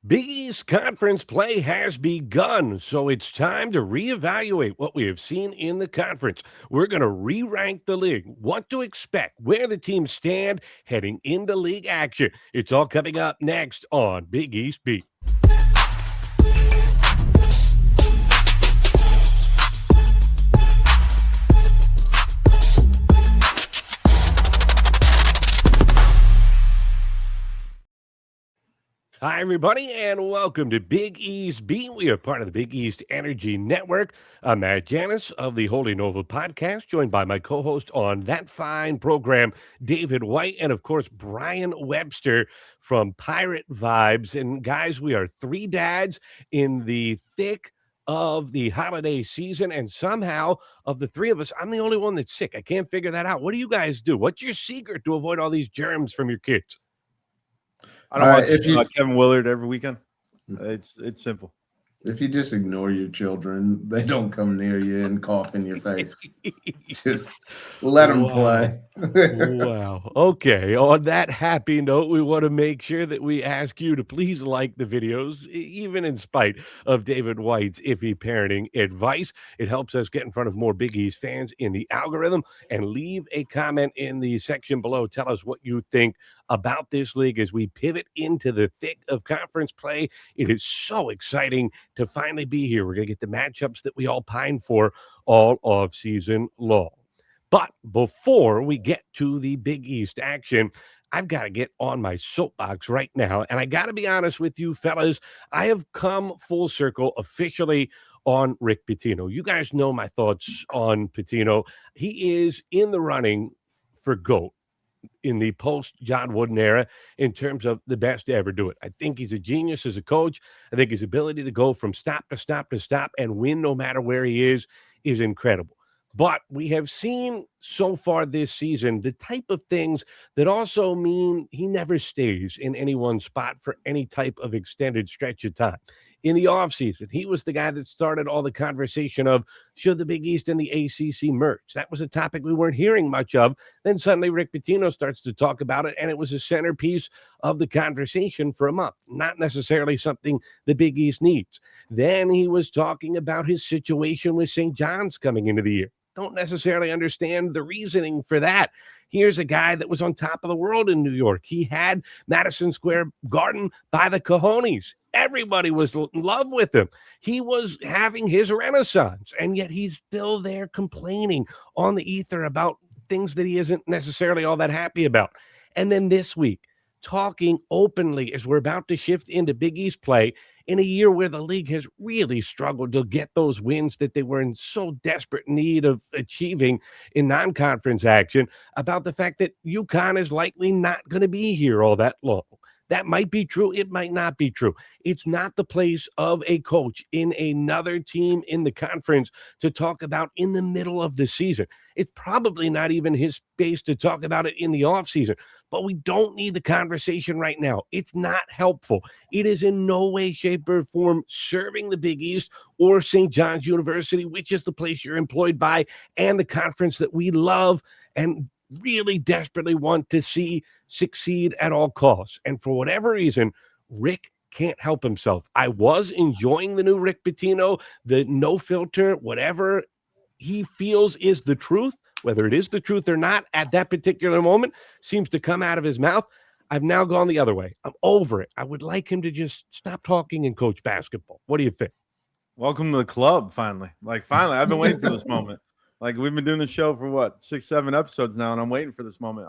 Big East Conference play has begun, so it's time to reevaluate what we have seen in the conference. We're going to re-rank the league, what to expect, where the teams stand heading into league action. It's all coming up next on Big East Beat. Hi, everybody, and welcome to Big East Beat. We are part of the Big East Energy Network. I'm Matt Janus of the Holy Nova podcast, joined by my co-host on that fine program, David White, and, of course, Bryan Webster from Pirate Vibes. And, guys, we are three dads in the thick of the holiday season, and somehow, of the three of us, I'm the only one that's sick. I can't figure that out. What do you guys do? What's your secret to avoid all these germs from your kids? I don't watch Kevin Willard every weekend. It's simple. If you just ignore your children, they don't come near you and cough in your face. Just let them play. Wow. Okay. On that happy note, we want to make sure that we ask you to please like the videos, even in spite of David White's iffy parenting advice. It helps us get in front of more Big East fans in the algorithm. And leave a comment in the section below. Tell us what you think about this league as we pivot into the thick of conference play. It is so exciting to finally be here. We're going to get the matchups that we all pine for all off season long. But before we get to the Big East action, I've got to get on my soapbox right now. And I got to be honest with you, fellas, I have come full circle officially on Rick Pitino. You guys know my thoughts on Pitino. He is in the running for GOAT in the post-John Wooden era in terms of the best to ever do it. I think he's a genius as a coach. I think his ability to go from stop to stop to stop and win no matter where he is incredible. But we have seen so far this season the type of things that also mean he never stays in any one spot for any type of extended stretch of time. In the offseason, he was the guy that started all the conversation of should the Big East and the ACC merge. That was a topic we weren't hearing much of. Then suddenly Rick Pitino starts to talk about it, and it was a centerpiece of the conversation for a month, not necessarily something the Big East needs. Then he was talking about his situation with St. John's coming into the year. Don't necessarily understand the reasoning for that. Here's a guy that was on top of the world in New York. He had Madison Square Garden by the cojones. Everybody was in love with him. He was having his renaissance, and yet he's still there complaining on the ether about things that he isn't necessarily all that happy about. And then this week, talking openly as we're about to shift into Big East play in a year where the league has really struggled to get those wins that they were in so desperate need of achieving in non-conference action, about the fact that UConn is likely not going to be here all that long. That might be true. It might not be true. It's not the place of a coach in another team in the conference to talk about in the middle of the season. It's probably not even his space to talk about it in the offseason. But we don't need the conversation right now. It's not helpful. It is in no way, shape, or form serving the Big East or St. John's University, which is the place you're employed by, and the conference that we love and really desperately want to see succeed at all costs. And for whatever reason, Rick can't help himself. I was enjoying the new Rick Pitino, the no filter, whatever he feels is the truth, whether it is the truth or not at that particular moment, seems to come out of his mouth. I've now gone the other way. I'm over it. I would like him to just stop talking and coach basketball. What do you think? Welcome to the club, finally. Finally, I've been waiting for this moment. We've been doing the show for what, 6-7 episodes now, and I'm waiting for this moment.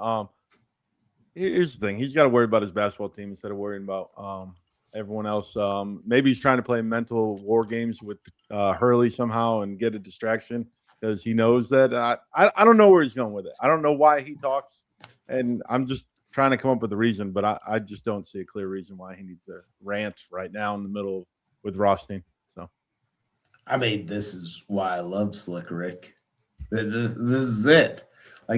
Here's the thing. He's got to worry about his basketball team instead of worrying about everyone else. Maybe he's trying to play mental war games with Hurley somehow and get a distraction because he knows that. I don't know where he's going with it. I don't know why he talks, and I'm just trying to come up with a reason, but I just don't see a clear reason why he needs to rant right now in the middle with Rothstein. So, I mean, this is why I love Slick Rick. This is it.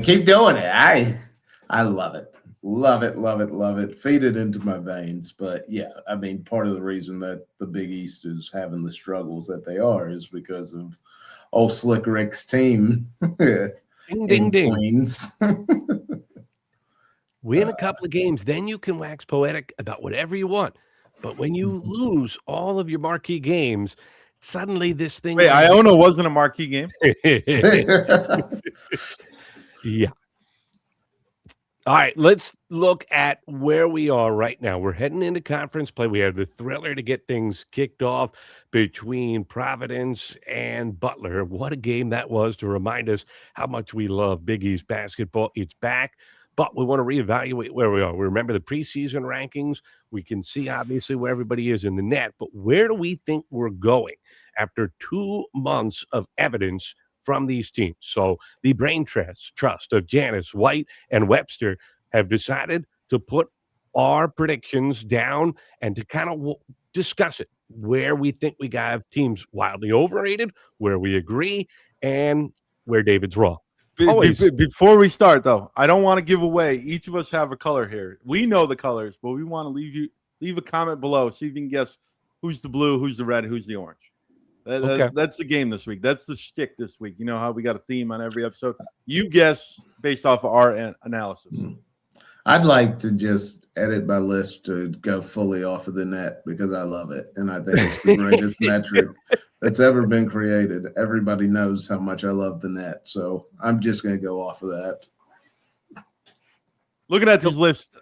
Keep doing it. I love it. Love it, love it, love it. Feed it into my veins. But, yeah, I mean, part of the reason that the Big East is having the struggles that they are is because of old Slick Rick's team. Ding, ding, ding. Queens. Win a couple of games, then you can wax poetic about whatever you want. But when you lose all of your marquee games, suddenly this thing. Wait, Iona wasn't a marquee game? Yeah. All right, let's look at where we are right now. We're heading into conference play. We have the thriller to get things kicked off between Providence and Butler. What a game that was to remind us how much we love Big East basketball. It's back, but we want to reevaluate where we are. We remember the preseason rankings. We can see, obviously, where everybody is in the net, but where do we think we're going after 2 months of evidence from these teams? So the brain trust of Janus, White, and Webster have decided to put our predictions down and to kind of discuss it, where we think we got teams wildly overrated, where we agree, and where David's wrong. Before we start, though, I don't want to give away. Each of us have a color here. We know the colors, but we want to leave a comment below, see if you can guess who's the blue, who's the red, who's the orange. That's the game this week. That's the shtick this week. You know how we got a theme on every episode? You guess based off of our analysis. I'd like to just edit my list to go fully off of the net because I love it. And I think it's the greatest metric that's ever been created. Everybody knows how much I love the net. So I'm just going to go off of that. Looking at this list,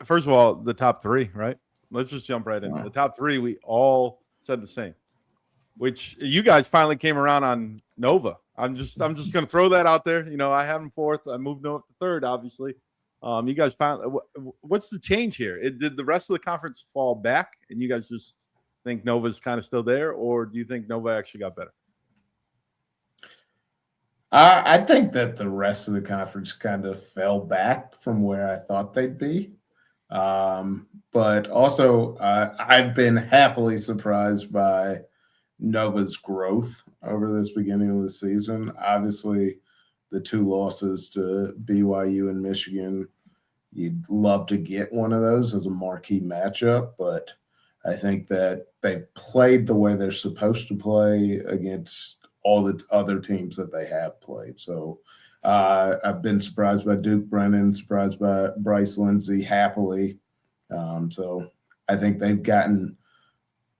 first of all, the top three, right? Let's just jump right in. The top three, we all said the same. Which you guys finally came around on Nova. I'm just going to throw that out there. You know, I have them fourth. I moved Nova to third, obviously. You guys finally. What's the change here? Did the rest of the conference fall back, and you guys just think Nova's kind of still there, or do you think Nova actually got better? I think that the rest of the conference kind of fell back from where I thought they'd be. But also, I've been happily surprised by Nova's growth over this beginning of the season. Obviously, the 2 losses to BYU and Michigan, you'd love to get one of those as a marquee matchup, but I think that they've played the way they're supposed to play against all the other teams that they have played. So I've been surprised by Duke Brennan, surprised by Bryce Lindsey happily. So I think they've gotten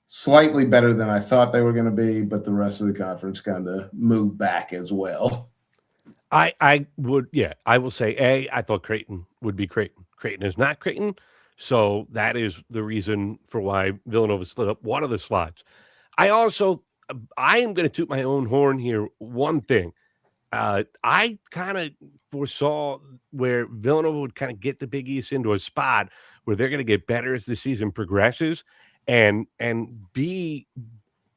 slightly better than I thought they were going to be, but the rest of the conference kind of moved back as well. I will say, I thought Creighton would be Creighton. Creighton is not Creighton, so that is the reason for why Villanova slid up one of the slots. I am going to toot my own horn here. One thing, I kind of foresaw where Villanova would kind of get the Big East into a spot where they're going to get better as the season progresses and be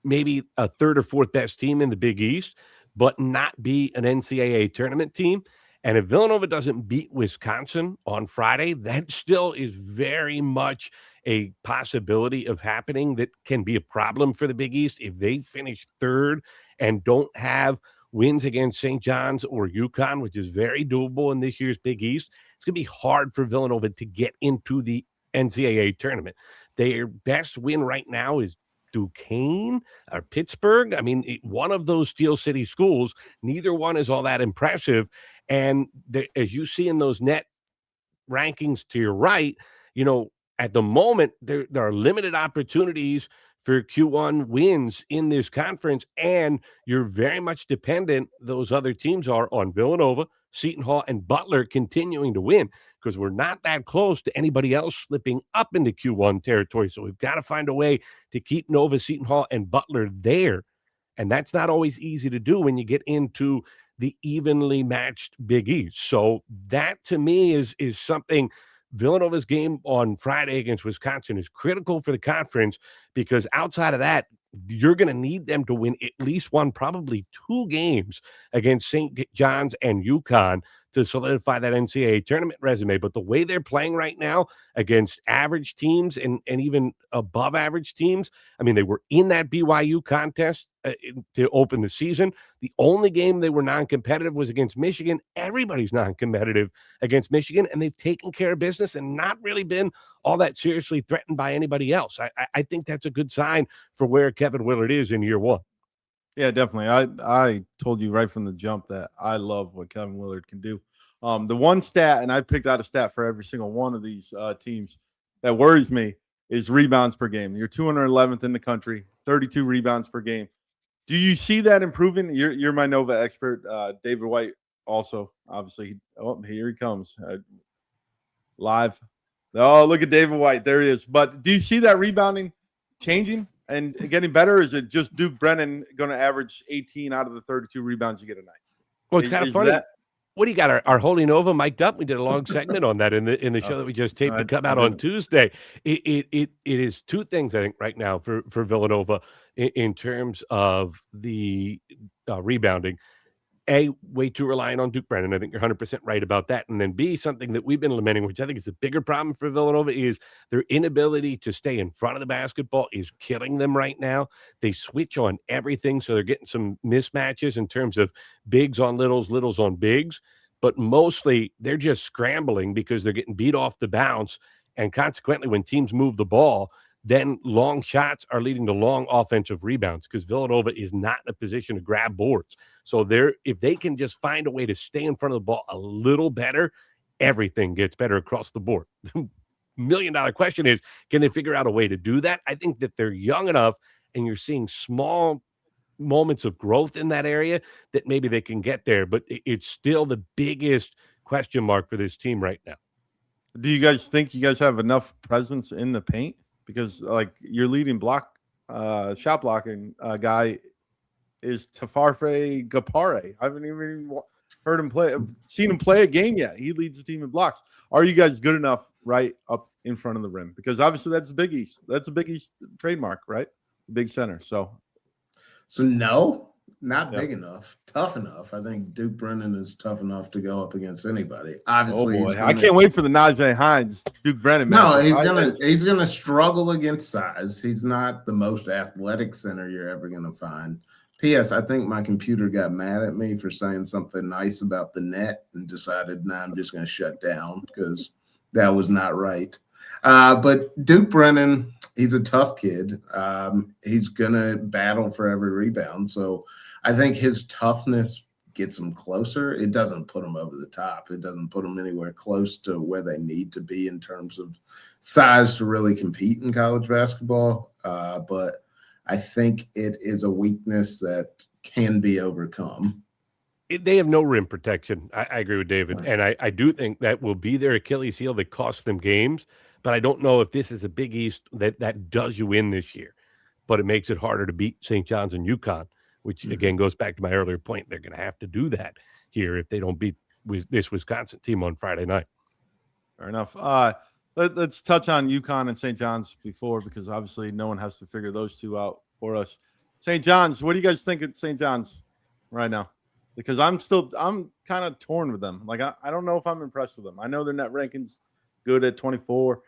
maybe a third or fourth best team in the Big East, but not be an NCAA tournament team. And if Villanova doesn't beat Wisconsin on Friday, that still is very much a possibility of happening that can be a problem for the Big East. If they finish third and don't have wins against St. John's or UConn, which is very doable in this year's Big East, it's going to be hard for Villanova to get into the NCAA tournament. Their best win right now is Duquesne or Pittsburgh. I mean, one of those Steel City schools, neither one is all that impressive. And as you see in those net rankings to your right, you know, at the moment, there are limited opportunities for Q1 wins in this conference, and you're very much dependent, those other teams are, on Villanova, Seton Hall, and Butler continuing to win, because we're not that close to anybody else slipping up into Q1 territory. So we've got to find a way to keep Nova, Seton Hall, and Butler there. And that's not always easy to do when you get into the evenly matched Big East. So that, to me, is something. Villanova's game on Friday against Wisconsin is critical for the conference, because outside of that, you're going to need them to win at least one, probably 2 games against St. John's and UConn to solidify that NCAA tournament resume. But the way they're playing right now against average teams and even above average teams, I mean, they were in that BYU contest to open the season. The only game they were non-competitive was against Michigan. Everybody's non-competitive against Michigan, and they've taken care of business and not really been all that seriously threatened by anybody else. I think that's a good sign for where Kevin Willard is in year 1. Yeah, definitely. I told you right from the jump that I love what Kevin Willard can do. The one stat, and I picked out a stat for every single one of these teams that worries me, is rebounds per game. You're 211th in the country, 32 rebounds per game. Do you see that improving? You're my Nova expert, David White. Also, obviously, here he comes live. Oh, look at David White. There he is. But do you see that rebounding changing and getting better? Or is it just Duke Brennan going to average 18 out of the 32 rebounds you get a night? Well, it's kind of funny. What do you got? Our Holy Nova mic'd up. We did a long segment on that in the show that we just taped to come out on Tuesday. It is two things, I think, right now for Villanova in terms of the rebounding. A, way too reliant on Duke Brennan. I think you're 100% right about that. And then B, something that we've been lamenting, which I think is a bigger problem for Villanova, is their inability to stay in front of the basketball is killing them right now. They switch on everything, so they're getting some mismatches in terms of bigs on littles, littles on bigs. But mostly they're just scrambling because they're getting beat off the bounce. And consequently, when teams move the ball, then long shots are leading to long offensive rebounds because Villanova is not in a position to grab boards. So if they can just find a way to stay in front of the ball a little better, everything gets better across the board. $1 million question is, can they figure out a way to do that? I think that they're young enough and you're seeing small moments of growth in that area that maybe they can get there, but it's still the biggest question mark for this team right now. Do you guys think you guys have enough presence in the paint? Because like your leading shot blocking guy is Tafarfe Gapare. I haven't even seen him play a game yet. He leads the team in blocks. Are you guys good enough right up in front of the rim? Because obviously that's Big East. That's a Big East trademark, right? Big center. So no, not big enough, tough enough. I think Duke Brennan is tough enough to go up against anybody. Obviously, I can't wait for the Najee Hines Duke Brennan match. No, he's gonna struggle against size. He's not the most athletic center you're ever gonna find. P.S. I think my computer got mad at me for saying something nice about the net and decided, I'm just gonna shut down because that was not right. But Duke Brennan, he's a tough kid. He's gonna battle for every rebound. So I think his toughness gets them closer. It doesn't put them over the top. It doesn't put them anywhere close to where they need to be in terms of size to really compete in college basketball. But I think it is a weakness that can be overcome. They have no rim protection. I agree with David. Right. And I do think that will be their Achilles heel that costs them games. But I don't know if this is a Big East that does you in this year. But it makes it harder to beat St. John's and UConn, which, again, goes back to my earlier point. They're going to have to do that here if they don't beat this Wisconsin team on Friday night. Fair enough. Let's touch on UConn and St. John's before, because obviously no one has to figure those two out for us. St. John's, what do you guys think of St. John's right now? Because I'm kind of torn with them. Like, I don't know if I'm impressed with them. I know their net ranking's good at 24.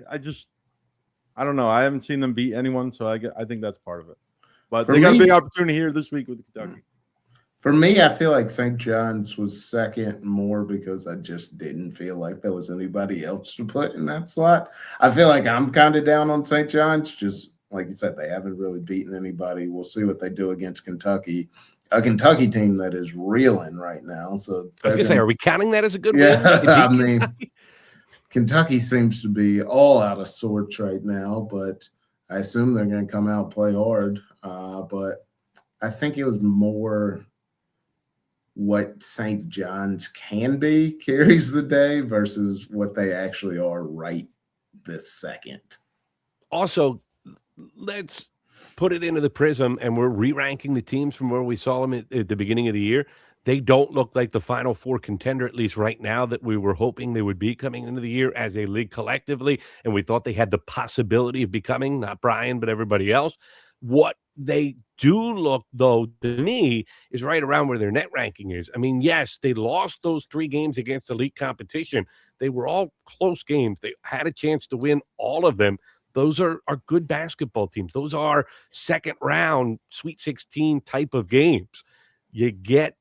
I don't know. I haven't seen them beat anyone, so I think that's part of it. But they got a big opportunity here this week with Kentucky. For me, I feel like St. John's was second more because I just didn't feel like there was anybody else to put in that slot. I feel like I'm kind of down on St. John's. Just like you said, they haven't really beaten anybody. We'll see what they do against Kentucky, a Kentucky team that is reeling right now. So I was going to say, are we counting that as a good win? Yeah, I mean, Kentucky seems to be all out of sorts right now, but I assume they're going to come out and play hard. But I think it was more what St. John's can be carries the day versus what they actually are right this second. Also, let's put it into the prism, and we're re-ranking the teams from where we saw them at the beginning of the year. They don't look like the Final Four contender, at least right now, that we were hoping they would be coming into the year as a league collectively, and we thought they had the possibility of becoming, not Bryan, but everybody else. What they do look, though, to me, is right around where their net ranking is. I mean, yes, they lost those 3 games against elite competition. They were all close games. They had a chance to win all of them. Those are good basketball teams. Those are second-round, Sweet 16 type of games. You get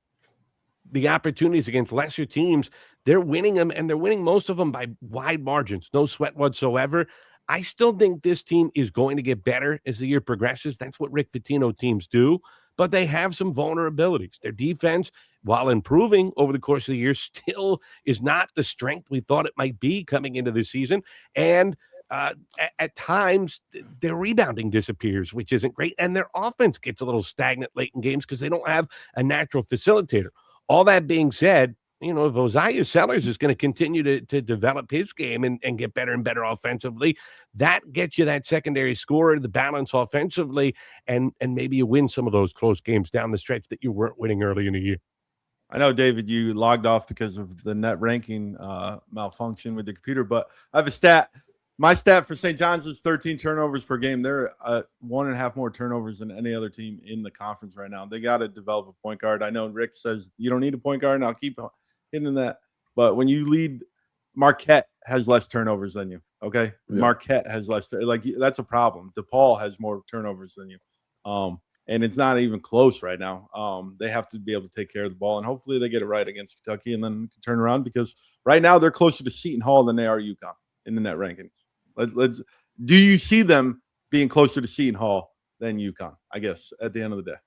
the opportunities against lesser teams. They're winning them, and they're winning most of them by wide margins. No sweat whatsoever. I still think this team is going to get better as the year progresses. That's what Rick Pitino teams do, but they have some vulnerabilities. Their defense, while improving over the course of the year, still is not the strength we thought it might be coming into the season. And At times their rebounding disappears, which isn't great, and their offense gets a little stagnant late in games because they don't have a natural facilitator. All that being said, if Osiah Sellers is going to continue to develop his game and get better and better offensively, that gets you that secondary scorer, the balance offensively, and maybe you win some of those close games down the stretch that you weren't winning early in the year. I know, David, you logged off because of the net ranking malfunction with the computer, but I have a stat. My stat for St. John's is 13 turnovers per game. They're 1.5 more turnovers than any other team in the conference right now. They got to develop a point guard. I know Rick says you don't need a point guard, and I'll keep hitting that. But when you lead, Marquette has less turnovers than you, okay? Yeah. Marquette has less. That's a problem. DePaul has more turnovers than you. And it's not even close right now. They have to be able to take care of the ball, and hopefully they get it right against Kentucky and then can turn around, because right now they're closer to Seton Hall than they are UConn in the net rankings. Do you see them being closer to Seton Hall than UConn, I guess, at the end of the day?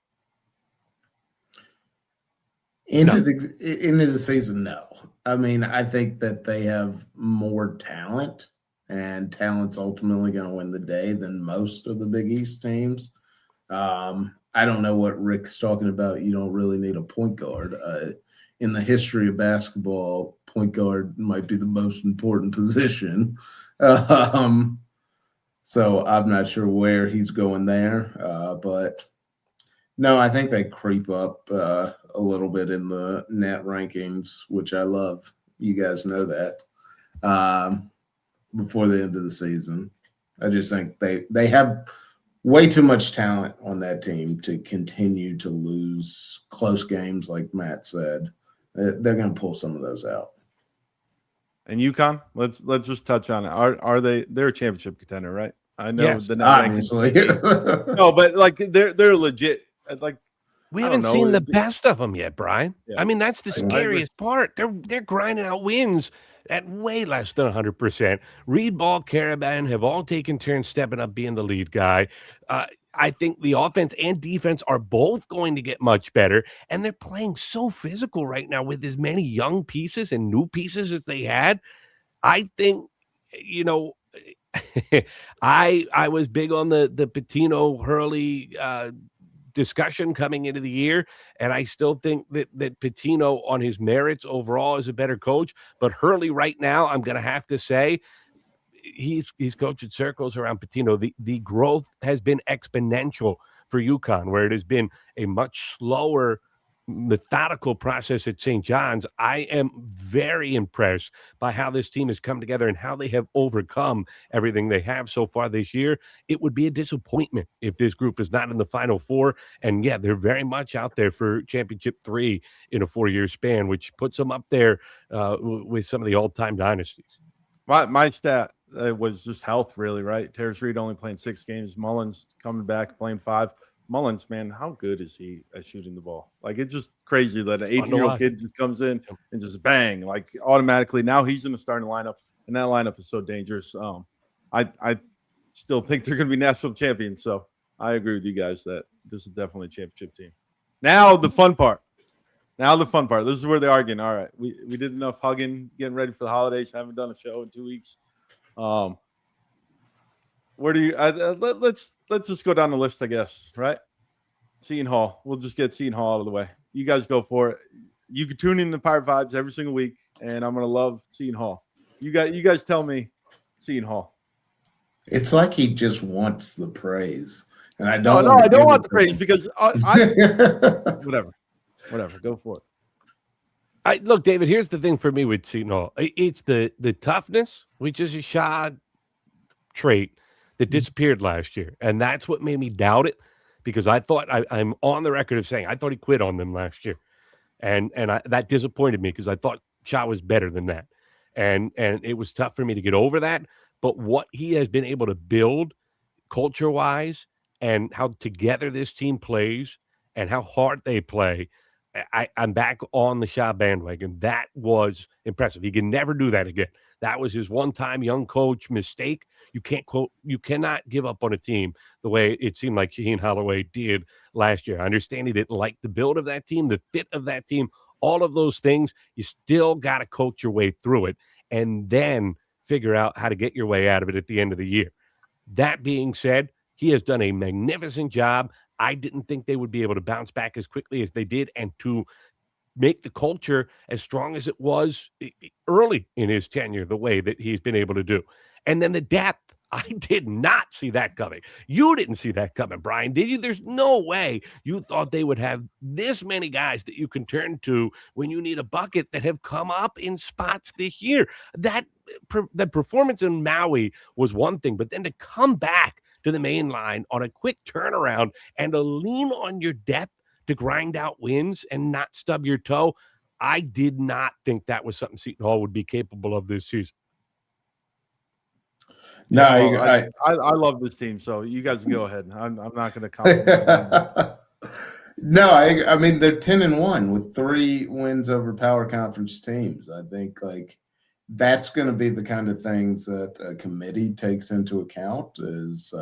Into the season, no. I mean, I think that they have more talent, and talent's ultimately going to win the day than most of the Big East teams. I don't know what Rick's talking about. You don't really need a point guard. In the history of basketball, point guard might be the most important position. So I'm not sure where he's going there. But no, I think they creep up a little bit in the net rankings, which I love. You guys know that. Before the end of the season, I just think they have way too much talent on that team to continue to lose close games, like Matt said. They're going to pull some of those out. And UConn, let's just touch on it. Are they're a championship contender, right? I know yes, obviously. No, but they're legit. We haven't seen the best of them yet, Brian. Yeah. I mean, that's the scariest part. They're grinding out wins at way less than 100%. Reed, Ball, Caravan have all taken turns stepping up, being the lead guy. I think the offense and defense are both going to get much better, and they're playing so physical right now with as many young pieces and new pieces as they had. I think, I was big on the Pitino Hurley discussion coming into the year, and I still think that Pitino on his merits overall is a better coach. But Hurley right now, I'm going to have to say, he's coaching circles around Pitino. The growth has been exponential for UConn, where it has been a much slower, methodical process at St. John's. I am very impressed by how this team has come together and how they have overcome everything they have so far this year. It would be a disappointment if this group is not in the Final Four. And yeah, they're very much out there for Championship 3 in a 4-year span, which puts them up there with some of the all-time dynasties. My stat was just health, really, right? Terrence Reed only playing 6 games. Mullins coming back, playing 5. Mullins, man, how good is he at shooting the ball? It's just crazy that an 18-year-old kid just comes in and just bang, automatically. Now he's in the starting lineup, and that lineup is so dangerous. I still think they're going to be national champions, so I agree with you guys that this is definitely a championship team. Now the fun part. This is where they're arguing. All right, we did enough hugging, getting ready for the holidays. Haven't done a show in 2 weeks. Where do you let's just go down the list, I guess, right? Seton Hall. We'll just get Seton Hall out of the way. You guys go for it. You can tune in to Pirate Vibes every single week, and I'm gonna love Seton Hall. You guys tell me Seton Hall. It's like he just wants the praise, and I don't. No, I don't want the praise because whatever. Go for it. Look, David. Here's the thing for me with Seton Hall. It's the toughness, which is a shot trait that disappeared last year, and that's what made me doubt it, because I thought I'm on the record of saying I thought he quit on them last year, and that disappointed me because I thought Shaw was better than that, and it was tough for me to get over that. But what he has been able to build culture wise, and how together this team plays, and how hard they play, I'm back on the Shaw bandwagon. That was impressive. He can never do that again. That was his one-time young coach mistake. You cannot give up on a team the way it seemed like Shaheen Holloway did last year. I understand he didn't like the build of that team, the fit of that team, all of those things. You still got to coach your way through it and then figure out how to get your way out of it at the end of the year. That being said, he has done a magnificent job. I didn't think they would be able to bounce back as quickly as they did, and to make the culture as strong as it was early in his tenure, the way that he's been able to do. And then the depth, I did not see that coming. You didn't see that coming, Brian, did you? There's no way you thought they would have this many guys that you can turn to when you need a bucket that have come up in spots this year. That performance in Maui was one thing, but then to come back to the main line on a quick turnaround and to lean on your depth to grind out wins and not stub your toe, I did not think that was something Seton Hall would be capable of this season. No, I love this team, so you guys go ahead. I'm not going to comment. No, I mean, they're 10-1 with 3 wins over power conference teams. I think that's going to be the kind of things that a committee takes into account is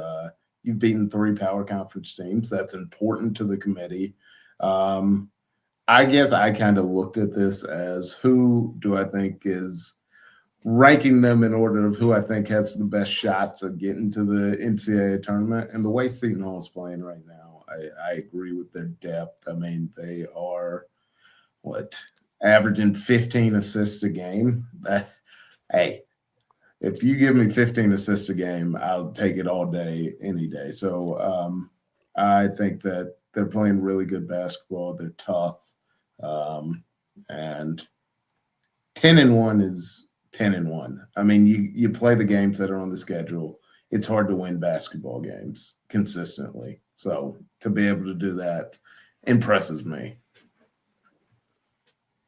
you've beaten 3 power conference teams. That's important to the committee. I guess I kind of looked at this as who do I think is ranking them in order of who I think has the best shots of getting to the NCAA tournament. And the way Seton Hall is playing right now, I agree with their depth. I mean, they are averaging 15 assists a game. Hey, if you give me 15 assists a game, I'll take it all day, any day. So I think that they're playing really good basketball. They're tough. And 10-1 is 10-1. I mean, you play the games that are on the schedule. It's hard to win basketball games consistently. So to be able to do that impresses me.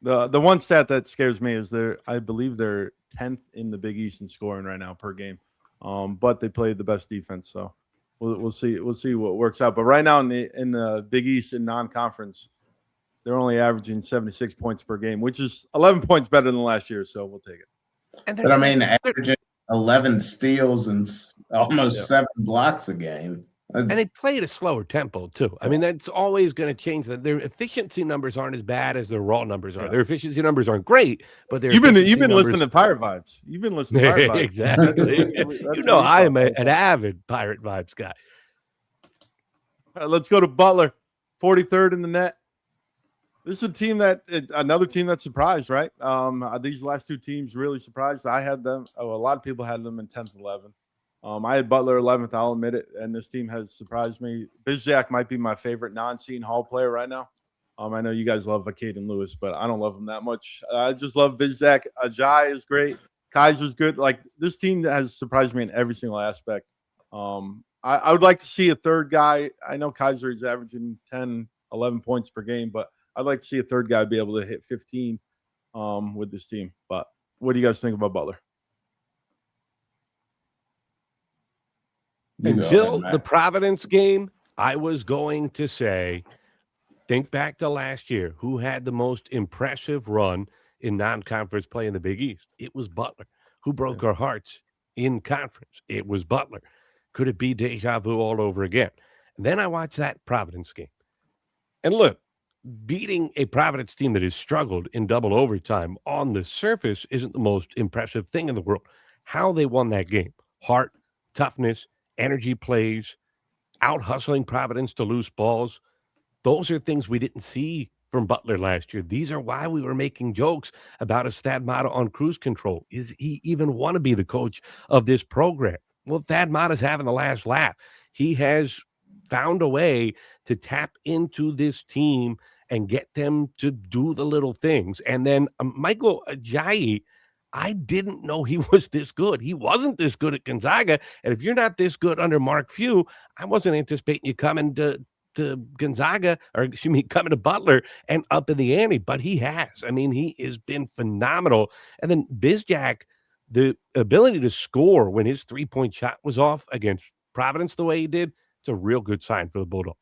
The one stat that scares me is I believe they're 10th in the Big East in scoring right now per game. But they played the best defense, so we'll see what works out. But right now in the Big East in non-conference, they're only averaging 76 points per game, which is 11 points better than last year, so we'll take it. But I mean, averaging 11 steals and almost 7 blocks a game. And they play at a slower tempo, too. I mean, that's always going to change. Their efficiency numbers aren't as bad as their raw numbers are. Yeah. Their efficiency numbers aren't great, but you've been listening to Pirate Vibes. You've been listening to Pirate Vibes. Exactly. You know, I am an avid Pirate Vibes guy. All right, let's go to Butler, 43rd in the net. This is another team that surprised, right? These last 2 teams really surprised. I had them. A lot of people had them in 10th, 11th. I had Butler 11th, I'll admit it, and this team has surprised me. Bizjack might be my favorite non-Seton Hall player right now. I know you guys love Caden Lewis, but I don't love him that much. I just love Bizjack. Ajay is great. Kaiser's good. This team has surprised me in every single aspect. I would like to see a third guy. I know Kaiser is averaging 10, 11 points per game, but I'd like to see a third guy be able to hit 15 with this team. But what do you guys think about Butler? Until the Providence game, I was going to say, think back to last year. Who had the most impressive run in non-conference play in the Big East? It was Butler. Who broke our hearts in conference? It was Butler. Could it be deja vu all over again? And then I watched that Providence game. And look, beating a Providence team that has struggled in double overtime on the surface isn't the most impressive thing in the world. How they won that game. Heart, toughness, energy plays, out-hustling Providence to loose balls. Those are things we didn't see from Butler last year. These are why we were making jokes about a Thad Matta on cruise control. Is he even want to be the coach of this program? Well, Thad Matta's having the last laugh. He has found a way to tap into this team and get them to do the little things. And then Michael Ajayi, I didn't know he was this good. He wasn't this good at Gonzaga. And if you're not this good under Mark Few, I wasn't anticipating you coming to Gonzaga, or excuse me, coming to Butler and up in the ante, but he has. I mean, he has been phenomenal. And then Bizjack, the ability to score when his 3-point shot was off against Providence the way he did, it's a real good sign for the Bulldogs.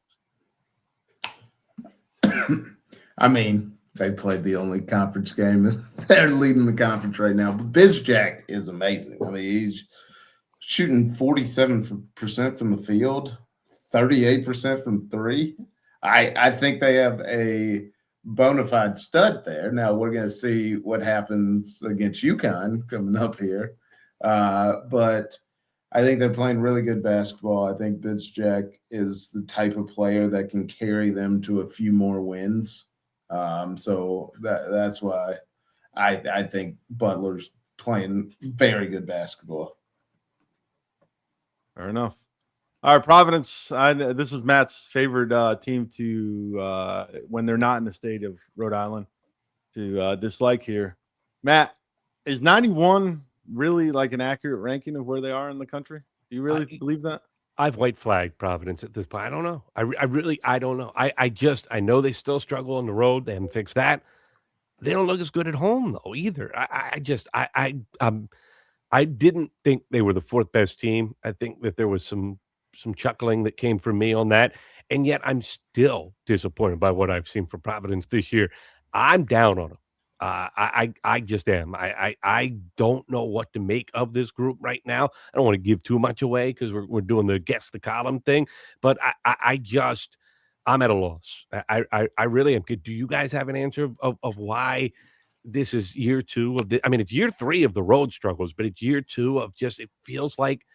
I mean, they played the only conference game. They're leading the conference right now. But Bizjack is amazing. I mean, he's shooting 47% from the field, 38% from 3. I think they have a bona fide stud there. Now we're going to see what happens against UConn coming up here. But I think they're playing really good basketball. I think Jack is the type of player that can carry them to a few more wins. So that's why I think Butler's playing very good basketball. Fair enough. All right, Providence. This is Matt's favorite team to when they're not in the state of Rhode Island to dislike here. Matt, is 91 really like an accurate ranking of where they are in the country? Do you really believe that? I've white flagged Providence at this point. I don't know. I really don't know. I know they still struggle on the road. They haven't fixed that. They don't look as good at home though either. I didn't think they were the fourth best team. I think that there was some chuckling that came from me on that, and yet I'm still disappointed by what I've seen from Providence this year. I'm down on them. I just am. I don't know what to make of this group right now. I don't want to give too much away because we're doing the guess the column thing, but I'm at a loss. I really am. Do you guys have an answer of why this is year two of the? I mean, it's year three of the road struggles, but it's year two of just it feels like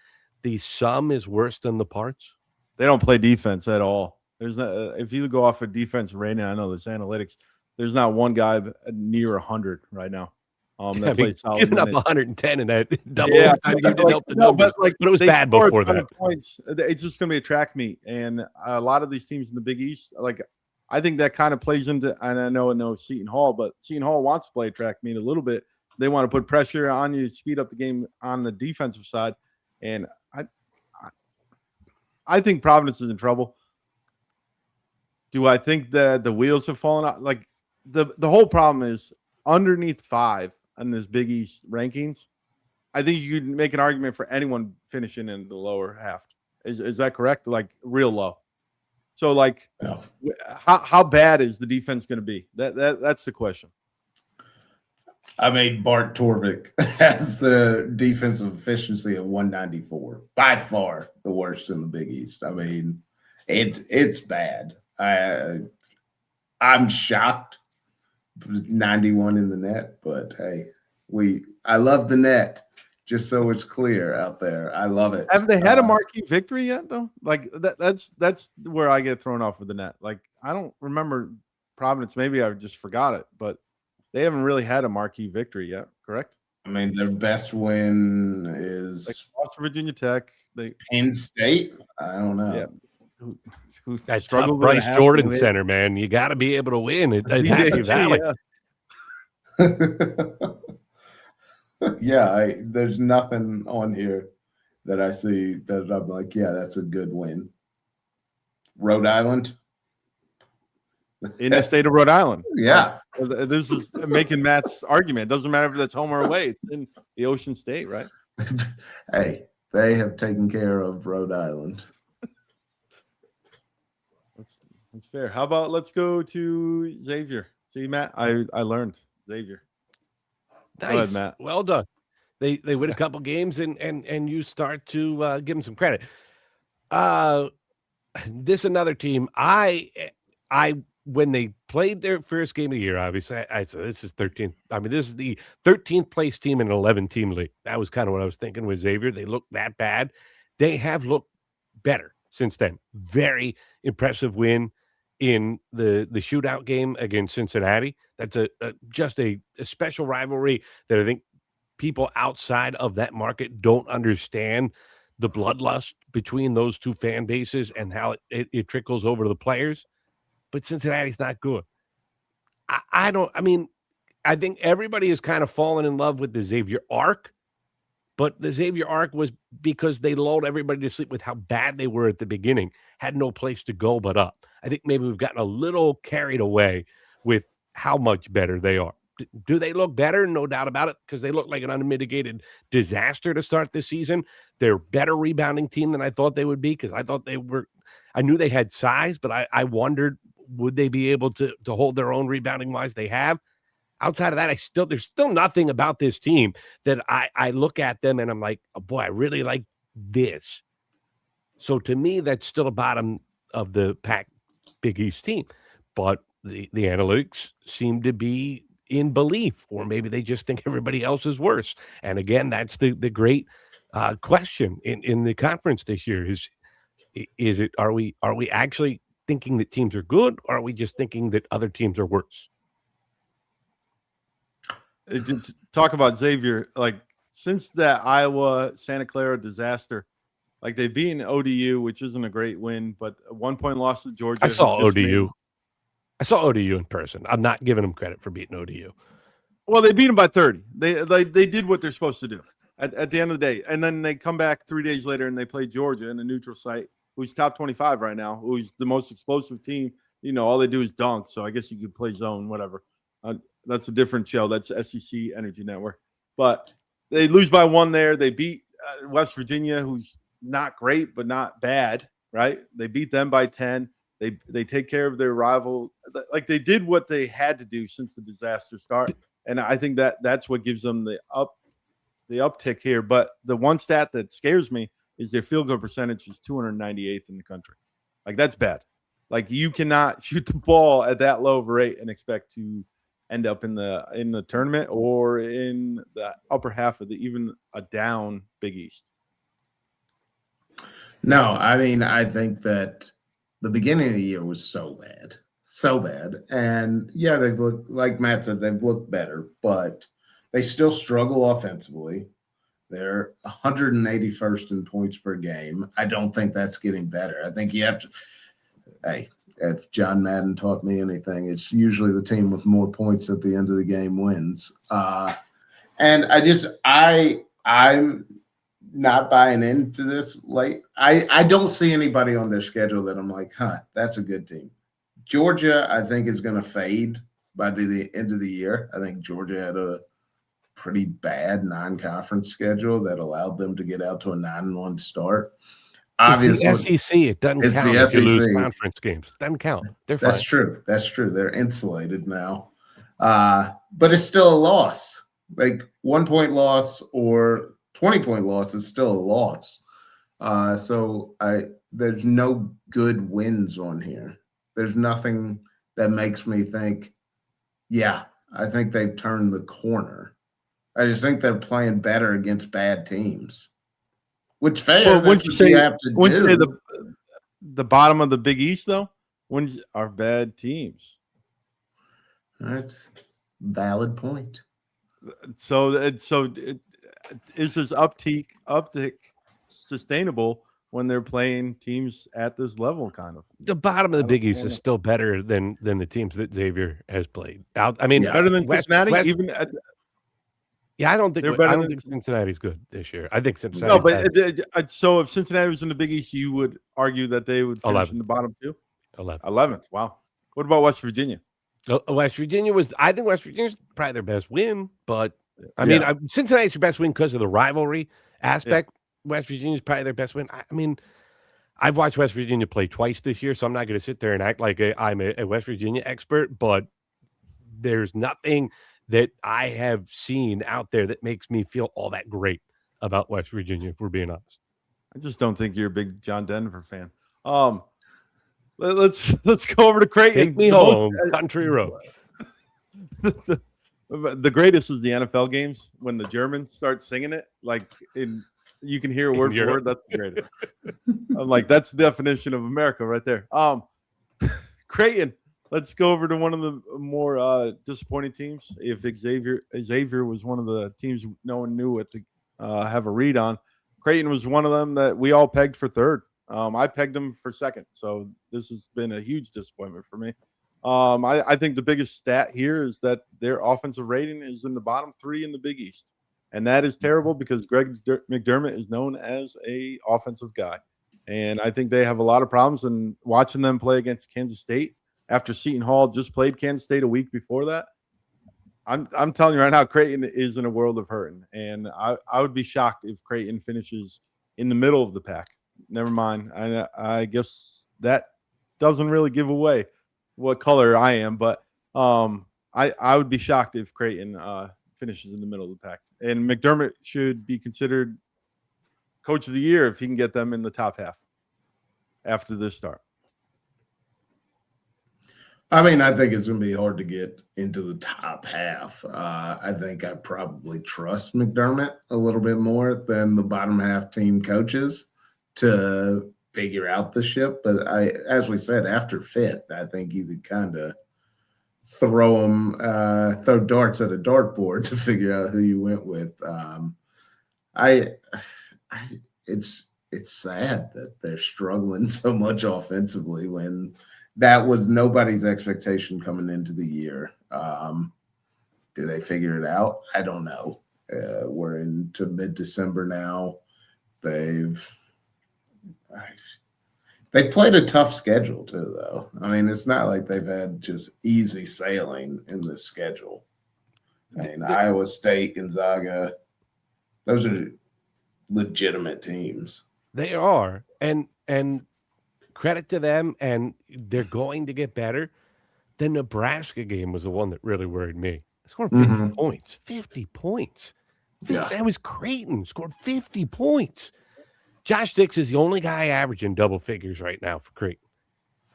the sum is worse than the parts. They don't play defense at all. There's no, if you go off of defense rating, I know there's analytics. There's not one guy near 100 right now. That played solid. Giving up 110 in that double overtime game didn't help the numbers, but it was bad before that. Points. It's just going to be a track meet, and a lot of these teams in the Big East, like I think that kind of plays into. And I know Seton Hall, but Seton Hall wants to play a track meet a little bit. They want to put pressure on you, speed up the game on the defensive side, and I think Providence is in trouble. Do I think that the wheels have fallen out? Like the whole problem is underneath 5 on this Big East rankings. I think you could make an argument for anyone finishing in the lower half. Is that correct? Like real low. So like, no. How bad is the defense going to be? That's the question. I mean, Bart Torvik has the defensive efficiency of 194, by far the worst in the Big East. I mean, it's bad. I'm shocked. 91 in the net, but hey, I love the net. Just so it's clear out there, I love it. Have they had a marquee victory yet, though? Like that's where I get thrown off with the net. Like I don't remember Providence. Maybe I just forgot it, but they haven't really had a marquee victory yet. Correct? I mean, their best win is like Virginia Tech. Penn State. I don't know. Yeah. Who that tough Bryce Jordan center, man. You got to be able to win at Happy Valley. Yeah, there's nothing on here that I see that I'm like, yeah, that's a good win. Rhode Island. In the state of Rhode Island. Yeah. This is making Matt's argument. It doesn't matter if that's home or away. It's in the Ocean State, right? Hey, they have taken care of Rhode Island. That's fair. How about let's go to Xavier? See, Matt, I learned Xavier. Nice. Go ahead, Matt. Well done. They win a couple games and you start to give them some credit. This another team. I when they played their first game of the year, obviously, I said this is 13th. I mean, this is the 13th place team in an 11-team league. That was kind of what I was thinking with Xavier. They look that bad. They have looked better since then. Very impressive win in the shootout game against Cincinnati. That's just a special rivalry that I think people outside of that market don't understand the bloodlust between those two fan bases and how it trickles over to the players. But Cincinnati's not good. I think everybody has kind of fallen in love with the Xavier arc, but the Xavier arc was because they lulled everybody to sleep with how bad they were at the beginning, had no place to go but up. I think maybe we've gotten a little carried away with how much better they are. Do they look better? No doubt about it, because they look like an unmitigated disaster to start this season. They're a better rebounding team than I thought they would be, because I knew they had size, but I wondered, would they be able to hold their own rebounding wise? They have. Outside of that, there's still nothing about this team that I look at them and I'm like, oh boy, I really like this. So to me, that's still a bottom of the pack Big East team. But the analytics seem to be in belief, or maybe they just think everybody else is worse. And again, that's the great question in the conference this year is it are we actually thinking that teams are good, or are we just thinking that other teams are worse? Talk about Xavier, like since that Iowa Santa Clara disaster, like they've beaten ODU, which isn't a great win, but a 1-point loss to Georgia. I saw ODU. I saw ODU in person. I'm not giving them credit for beating ODU. Well, they beat them by 30. They did what they're supposed to do at the end of the day, and then they come back 3 days later and they play Georgia in a neutral site, who's top 25 right now, who's the most explosive team. You know, all they do is dunk, so I guess you could play zone, whatever. That's a different show. That's SEC Energy Network. But they lose by 1 there. They beat West Virginia, who's not great but not bad, right? They beat them by 10. They take care of their rival. Like they did what they had to do since the disaster start, and I think that's what gives them the uptick here. But the one stat that scares me is their field goal percentage is 298th in the country. Like that's bad. Like you cannot shoot the ball at that low of a rate and expect to end up in the tournament or in the upper half of even a down Big East. No, I mean, I think that the beginning of the year was so bad. And yeah, they've looked, like Matt said, they've looked better, but they still struggle offensively. They're 181st in points per game. I don't think that's getting better. I think you have to, hey, if John Madden taught me anything, it's usually the team with more points at the end of the game wins. And I'm not buying into this late. I don't see anybody on their schedule that I'm like, that's a good team. Georgia, I think, is going to fade by the end of the year. I think Georgia had a pretty bad non-conference schedule that allowed them to get out to a 9-1 start. Obviously, it's the SEC. It doesn't it's count the if SEC. you lose conference games. It doesn't count. They're fine. That's true. That's true. They're insulated now. But it's still a loss. Like 1-point loss or 20-point loss is still a loss. So there's no good wins on here. There's nothing that makes me think, yeah, I think they've turned the corner. I just think they're playing better against bad teams. Which fair. Well, wouldn't you say the bottom of the Big East though? When are bad teams? That's a valid point. So is this uptick sustainable when they're playing teams at this level? Kind of. The bottom of the Big East is still better than the teams that Xavier has played. I mean, better than Cincinnati, even. Yeah, I don't think Cincinnati's good this year. I think Cincinnati. No, but so if Cincinnati was in the Big East, you would argue that they would finish 11th. In the bottom two? 11th. Wow. What about West Virginia? West Virginia I think West Virginia's probably their best win, but I mean, Cincinnati's your best win because of the rivalry aspect. Yeah. West Virginia's probably their best win. I mean, I've watched West Virginia play twice this year, so I'm not going to sit there and act like I'm a West Virginia expert, but there's nothing that I have seen out there that makes me feel all that great about West Virginia, if we're being honest. I just don't think you're a big John Denver fan. Let's go over to Creighton. Take me home, country road. The greatest is the NFL games when the Germans start singing it, like you can hear word for word. That's the greatest. I'm like, that's the definition of America right there. Creighton. Let's go over to one of the more disappointing teams. If Xavier was one of the teams no one knew what to have a read on, Creighton was one of them that we all pegged for third. I pegged them for second, so this has been a huge disappointment for me. I think the biggest stat here is that their offensive rating is in the bottom 3 in the Big East, and that is terrible because Greg McDermott is known as a offensive guy, and I think they have a lot of problems. And watching them play against Kansas State, after Seton Hall just played Kansas State a week before that, I'm telling you right now, Creighton is in a world of hurting, and I would be shocked if Creighton finishes in the middle of the pack. Never mind. I guess that doesn't really give away what color I am, but I would be shocked if Creighton finishes in the middle of the pack. And McDermott should be considered coach of the year if he can get them in the top half after this start. I mean, I think it's going to be hard to get into the top half. I think I probably trust McDermott a little bit more than the bottom half team coaches to figure out the ship. But as we said, after fifth, I think you could kind of throw darts at a dartboard to figure out who you went with. It's sad that they're struggling so much offensively when that was nobody's expectation coming into the year. Do they figure it out? I don't know. We're into mid-December now. They've played a tough schedule too, though. I mean, it's not like they've had just easy sailing in this schedule. I mean, Iowa State, Gonzaga, those are legitimate teams. They are, and credit to them, and they're going to get better. The Nebraska game was the one that really worried me. Scored 50 points. 50 points. Yeah. That was Creighton. Scored 50 points. Josh Dix is the only guy averaging double figures right now for Creighton.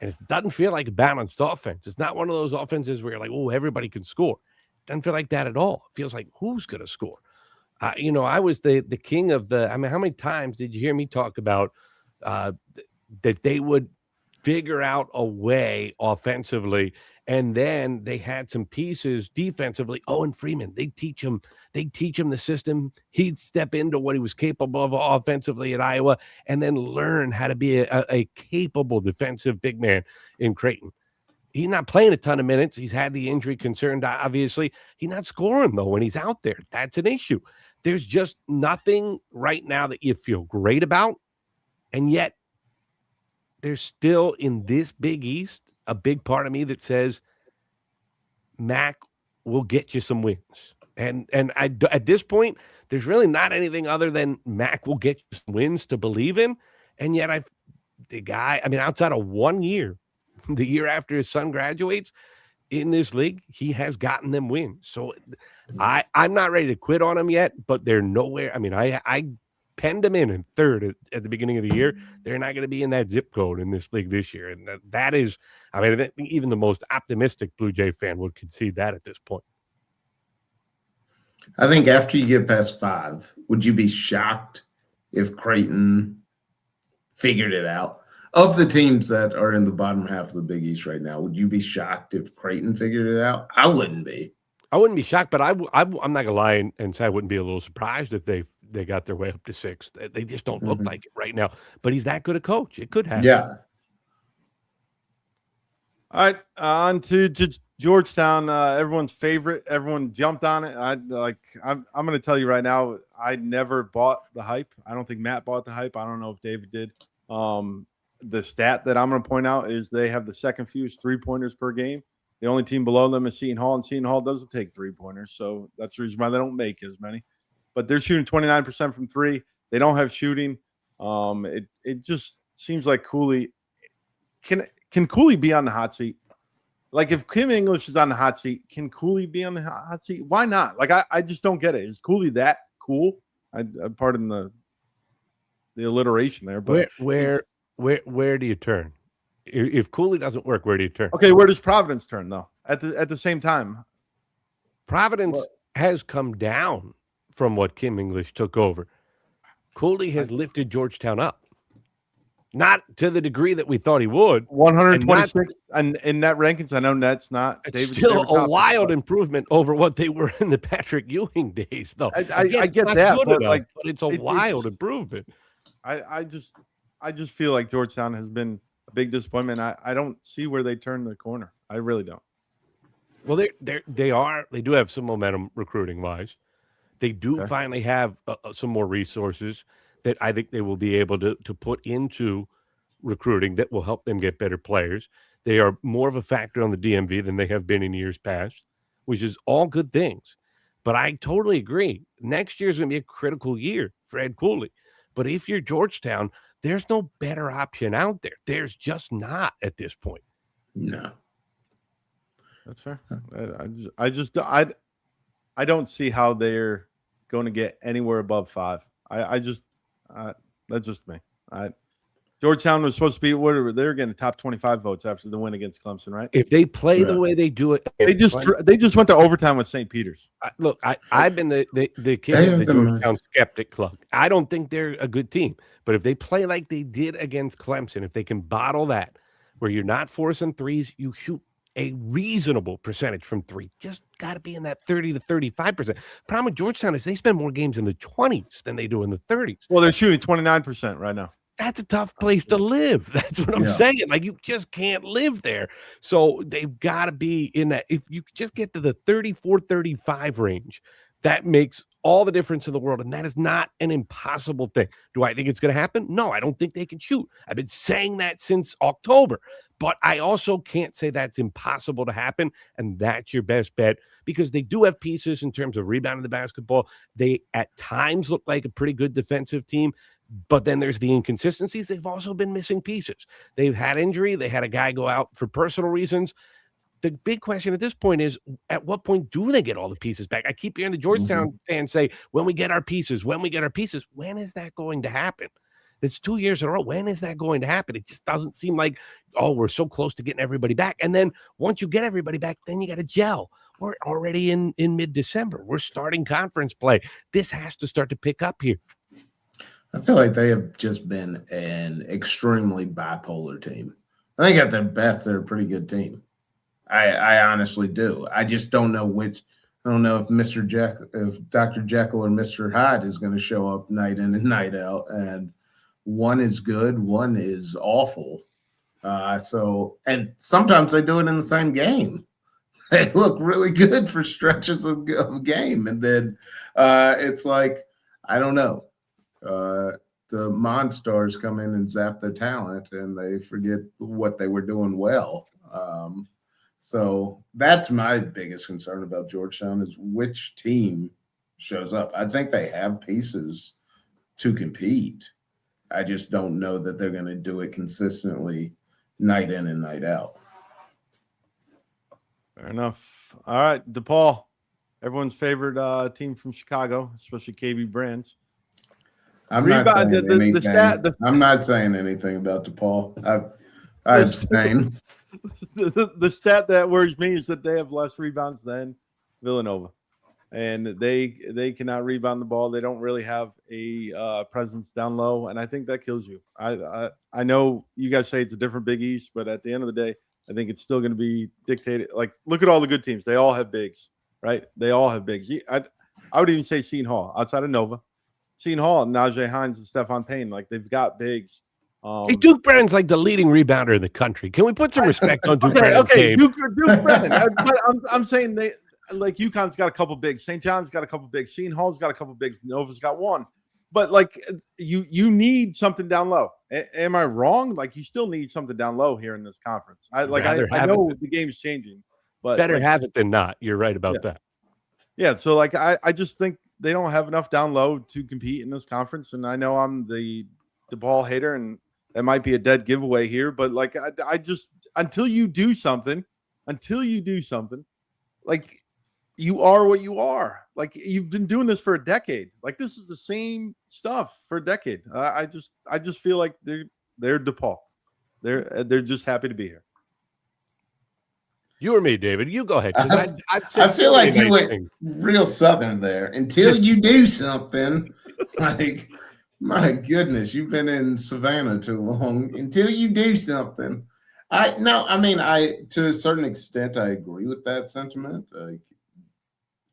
And it doesn't feel like a balanced offense. It's not one of those offenses where you're like, oh, everybody can score. It doesn't feel like that at all. It feels like who's going to score? I was the king of the – I mean, how many times did you hear me talk about that they would figure out a way offensively, and then they had some pieces defensively. Owen Freeman, they'd teach him the system. He'd step into what he was capable of offensively at Iowa and then learn how to be a capable defensive big man in Creighton. He's not playing a ton of minutes. He's had the injury concern, obviously. He's not scoring, though, when he's out there. That's an issue. There's just nothing right now that you feel great about, and yet there's still in this Big East a big part of me that says Mac will get you some wins. And at this point, there's really not anything other than Mac will get you some wins to believe in. And yet outside of 1 year, the year after his son graduates in this league, he has gotten them wins. So I'm not ready to quit on him yet, but they're nowhere. I mean, I penned them in third at the beginning of the year. They're not going to be in that zip code in this league this year. And that is, I mean, I think even the most optimistic Blue Jay fan would concede that at this point. I think after you get past 5, would you be shocked if Creighton figured it out? Of the teams that are in the bottom half of the Big East right now, would you be shocked if Creighton figured it out? I wouldn't be. I wouldn't be shocked, but I'm not going to lie and say I wouldn't be a little surprised if they got their way up to 6. They just don't look like it right now. But he's that good a coach. It could happen. Yeah. All right, on to Georgetown, everyone's favorite. Everyone jumped on it. I'm going to tell you right now, I never bought the hype. I don't think Matt bought the hype. I don't know if David did. The stat that I'm going to point out is they have the second fewest 3-pointers per game. The only team below them is Seton Hall, and Seton Hall doesn't take 3-pointers, so that's the reason why they don't make as many. But they're shooting 29% from 3. They don't have shooting. It just seems like Cooley can Cooley be on the hot seat? Like if Kim English is on the hot seat, can Cooley be on the hot seat? Why not? Like I just don't get it. Is Cooley that cool? I pardon the alliteration there, but where do you turn? If Cooley doesn't work, where do you turn? Okay, where does Providence turn though? At the same time, Providence has come down from what Kim English took over. Cooley has lifted Georgetown up, not to the degree that we thought he would. 126 and in net rankings. I know that's not. It's still a wild improvement over what they were in the Patrick Ewing days, though. I get that, but but it's a wild improvement. I just feel like Georgetown has been a big disappointment. I don't see where they turn the corner. I really don't. Well, they do have some momentum recruiting wise. They do finally have some more resources that I think they will be able to put into recruiting that will help them get better players. They are more of a factor on the DMV than they have been in years past, which is all good things. But I totally agree. Next year is going to be a critical year for Ed Cooley. But if you're Georgetown, there's no better option out there. There's just not at this point. No. That's fair. I don't see how they're going to get anywhere above 5. That's just me. Georgetown was supposed to be whatever. They were getting top 25 votes after the win against Clemson, right? If they play the way they do it, They just went to overtime with St. Peter's. Look, I've been the kid of the Georgetown skeptic club. I don't think they're a good team, but if they play like they did against Clemson, if they can bottle that, where you're not forcing threes, you shoot a reasonable percentage from three. Just got to be in that 30 to 35%. Problem with Georgetown is they spend more games in the 20s than they do in the 30s. Well, they're shooting 29% right now. That's a tough place to live. That's what I'm saying. Like, you just can't live there. So they've got to be in that. If you just get to the 34, 35 range, that makes all the difference in the world. And that is not an impossible thing. Do I think it's going to happen? No, I don't think they can shoot. I've been saying that since October. But I also can't say that's impossible to happen. And that's your best bet because they do have pieces in terms of rebounding the basketball. They at times look like a pretty good defensive team. But then there's the inconsistencies. They've also been missing pieces. They've had injury. They had a guy go out for personal reasons. The big question at this point is, at what point do they get all the pieces back? I keep hearing the Georgetown fans say, when we get our pieces, when is that going to happen? It's 2 years in a row. When is that going to happen? It just doesn't seem like, oh, we're so close to getting everybody back. And then once you get everybody back, then you got to gel. We're already in mid-December. We're starting conference play. This has to start to pick up here. I feel like they have just been an extremely bipolar team. I think at their best, they're a pretty good team. I honestly do. I just don't know which. I don't know if if Dr. Jekyll or Mr. Hyde is going to show up night in and night out. And one is good, one is awful. And sometimes they do it in the same game. They look really good for stretches of game, and then it's like, I don't know. The Monstars come in and zap their talent and they forget what they were doing well. So that's my biggest concern about Georgetown is which team shows up. I think they have pieces to compete. I just don't know that they're going to do it consistently night in and night out. Fair enough. All right, DePaul, everyone's favorite team from Chicago, especially KB Brands. I'm not saying anything about DePaul. I abstain. The stat that worries me is that they have less rebounds than Villanova, and they cannot rebound the ball. They don't really have a presence down low, and I think that kills you. I know you guys say it's a different Big East, but at the end of the day, I think it's still going to be dictated. Like, look at all the good teams; they all have bigs, right? They all have bigs. I would even say Seton Hall outside of Nova. Seton Hall, Najee Hines, and Stephon Payne, like they've got bigs. Hey, Duke Brennan's like the leading rebounder in the country. Can we put some respect on Duke Brennan's okay, game? Duke Brennan. I'm saying they like UConn's got a couple bigs. St. John's got a couple bigs. Seton Hall's got a couple bigs. Nova's got one. But like you need something down low. Am I wrong? Like you still need something down low here in this conference. I know the game's changing, but better have it than not. You're right about that. Yeah. So like I just think they don't have enough down low to compete in this conference. And I know I'm the DePaul hater, and that might be a dead giveaway here, but like I just until you do something, like you are what you are. Like you've been doing this for a decade. Like this is the same stuff for a decade. I just feel like they're DePaul. They're just happy to be here. You or me, David? You go ahead. I feel like you went real Southern there. Until you do something, like, my goodness, you've been in Savannah too long. Until you do something. To a certain extent, I agree with that sentiment. Like,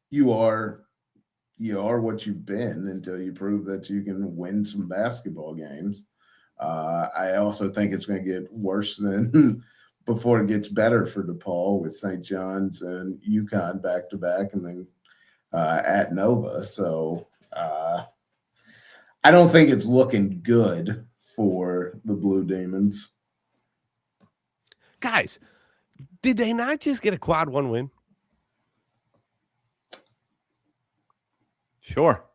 you are what you've been until you prove that you can win some basketball games. I also think it's going to get worse than before it gets better for DePaul with St. John's and UConn back-to-back and then at Nova. So I don't think it's looking good for the Blue Demons. Guys, did they not just get a quad one win? Sure.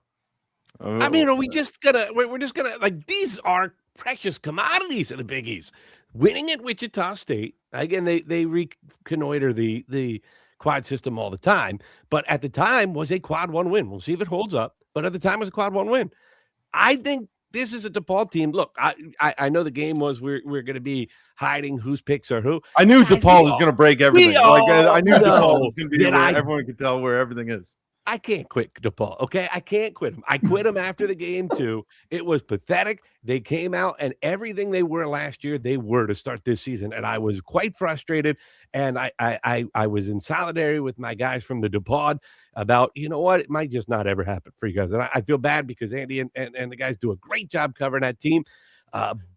I mean, are we just gonna? We're just gonna like these are precious commodities in the Big East. Winning at Wichita State again, they reconnoiter the quad system all the time, but at the time was a quad one win. We'll see if it holds up. But at the time, it was a quad one win. I think This is a DePaul team. Look, I know the game was we're going to be hiding whose picks are who. I knew DePaul was going to break everything. I knew DePaul was going to be where everyone could tell where everything is. I can't quit DePaul, okay? I can't quit them. I quit them after the game, too. It was pathetic. They came out, and everything they were last year, they were to start this season, and I was quite frustrated, and I was in solidarity with my guys from the DePaul about, you know what, it might just not ever happen for you guys, and I feel bad because Andy and the guys do a great job covering that team,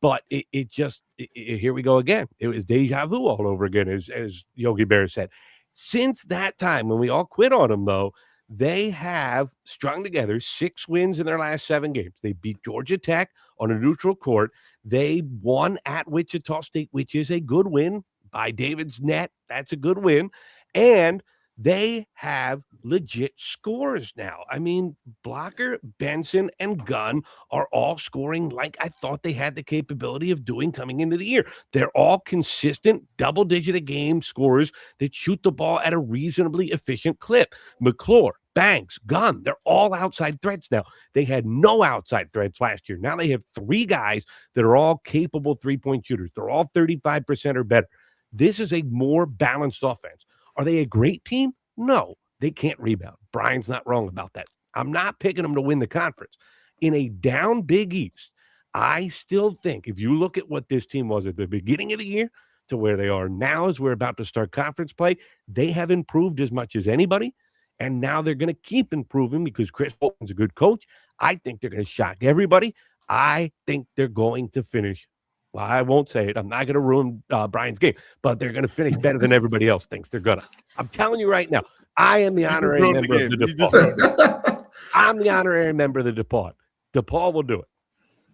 but it just here we go again. It was deja vu all over again, as Yogi Berra said. Since that time, when we all quit on them, though, they have strung together 6 wins in their last 7 games. They beat Georgia Tech on a neutral court. They won at Wichita State, which is a good win by David's net. That's a good win. And they have legit scores now. I mean, Blocker, Benson, and Gunn are all scoring like I thought they had the capability of doing coming into the year. They're all consistent double-digit a game scorers that shoot the ball at a reasonably efficient clip. McClure, Banks, Gunn, they're all outside threats now. They had no outside threats last year. Now they have 3 guys that are all capable three-point shooters. They're all 35% or better. This is a more balanced offense. Are they a great team? No, they can't rebound. Brian's not wrong about that. I'm not picking them to win the conference. In a down Big East, I still think if you look at what this team was at the beginning of the year to where they are now as we're about to start conference play, they have improved as much as anybody. And now they're going to keep improving because Chris Bolton's a good coach. I think they're going to shock everybody. I think they're going to finish. Well, I won't say it. I'm not going to ruin Brian's game, but they're going to finish better than everybody else thinks they're going to. I'm telling you right now, I am the honorary member of the DePaul. I'm the honorary member of the DePaul. DePaul will do it.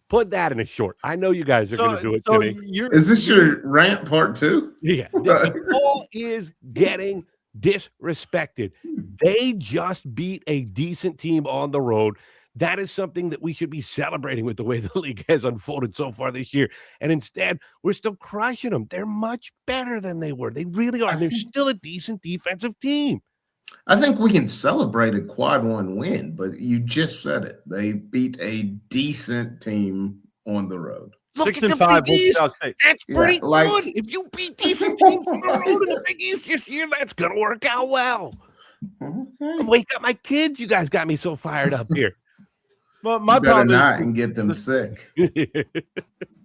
Put that in a short. I know you guys are going to do it to me. Is this your rant part 2? Yeah. DePaul is getting disrespected. They just beat a decent team on the road. That is something that we should be celebrating with the way the league has unfolded so far this year. And instead, we're still crushing them. They're much better than they were. They really are. They're still a decent defensive team. I think we can celebrate a quad 1 win, but you just said it. They beat a decent team on the road. Look 6 and 5. That's pretty good. If you beat decent teams on the road in the Big East this year, that's going to work out well. Okay. Wake up my kids. You guys got me so fired up here. Well, my problem is and get them sick.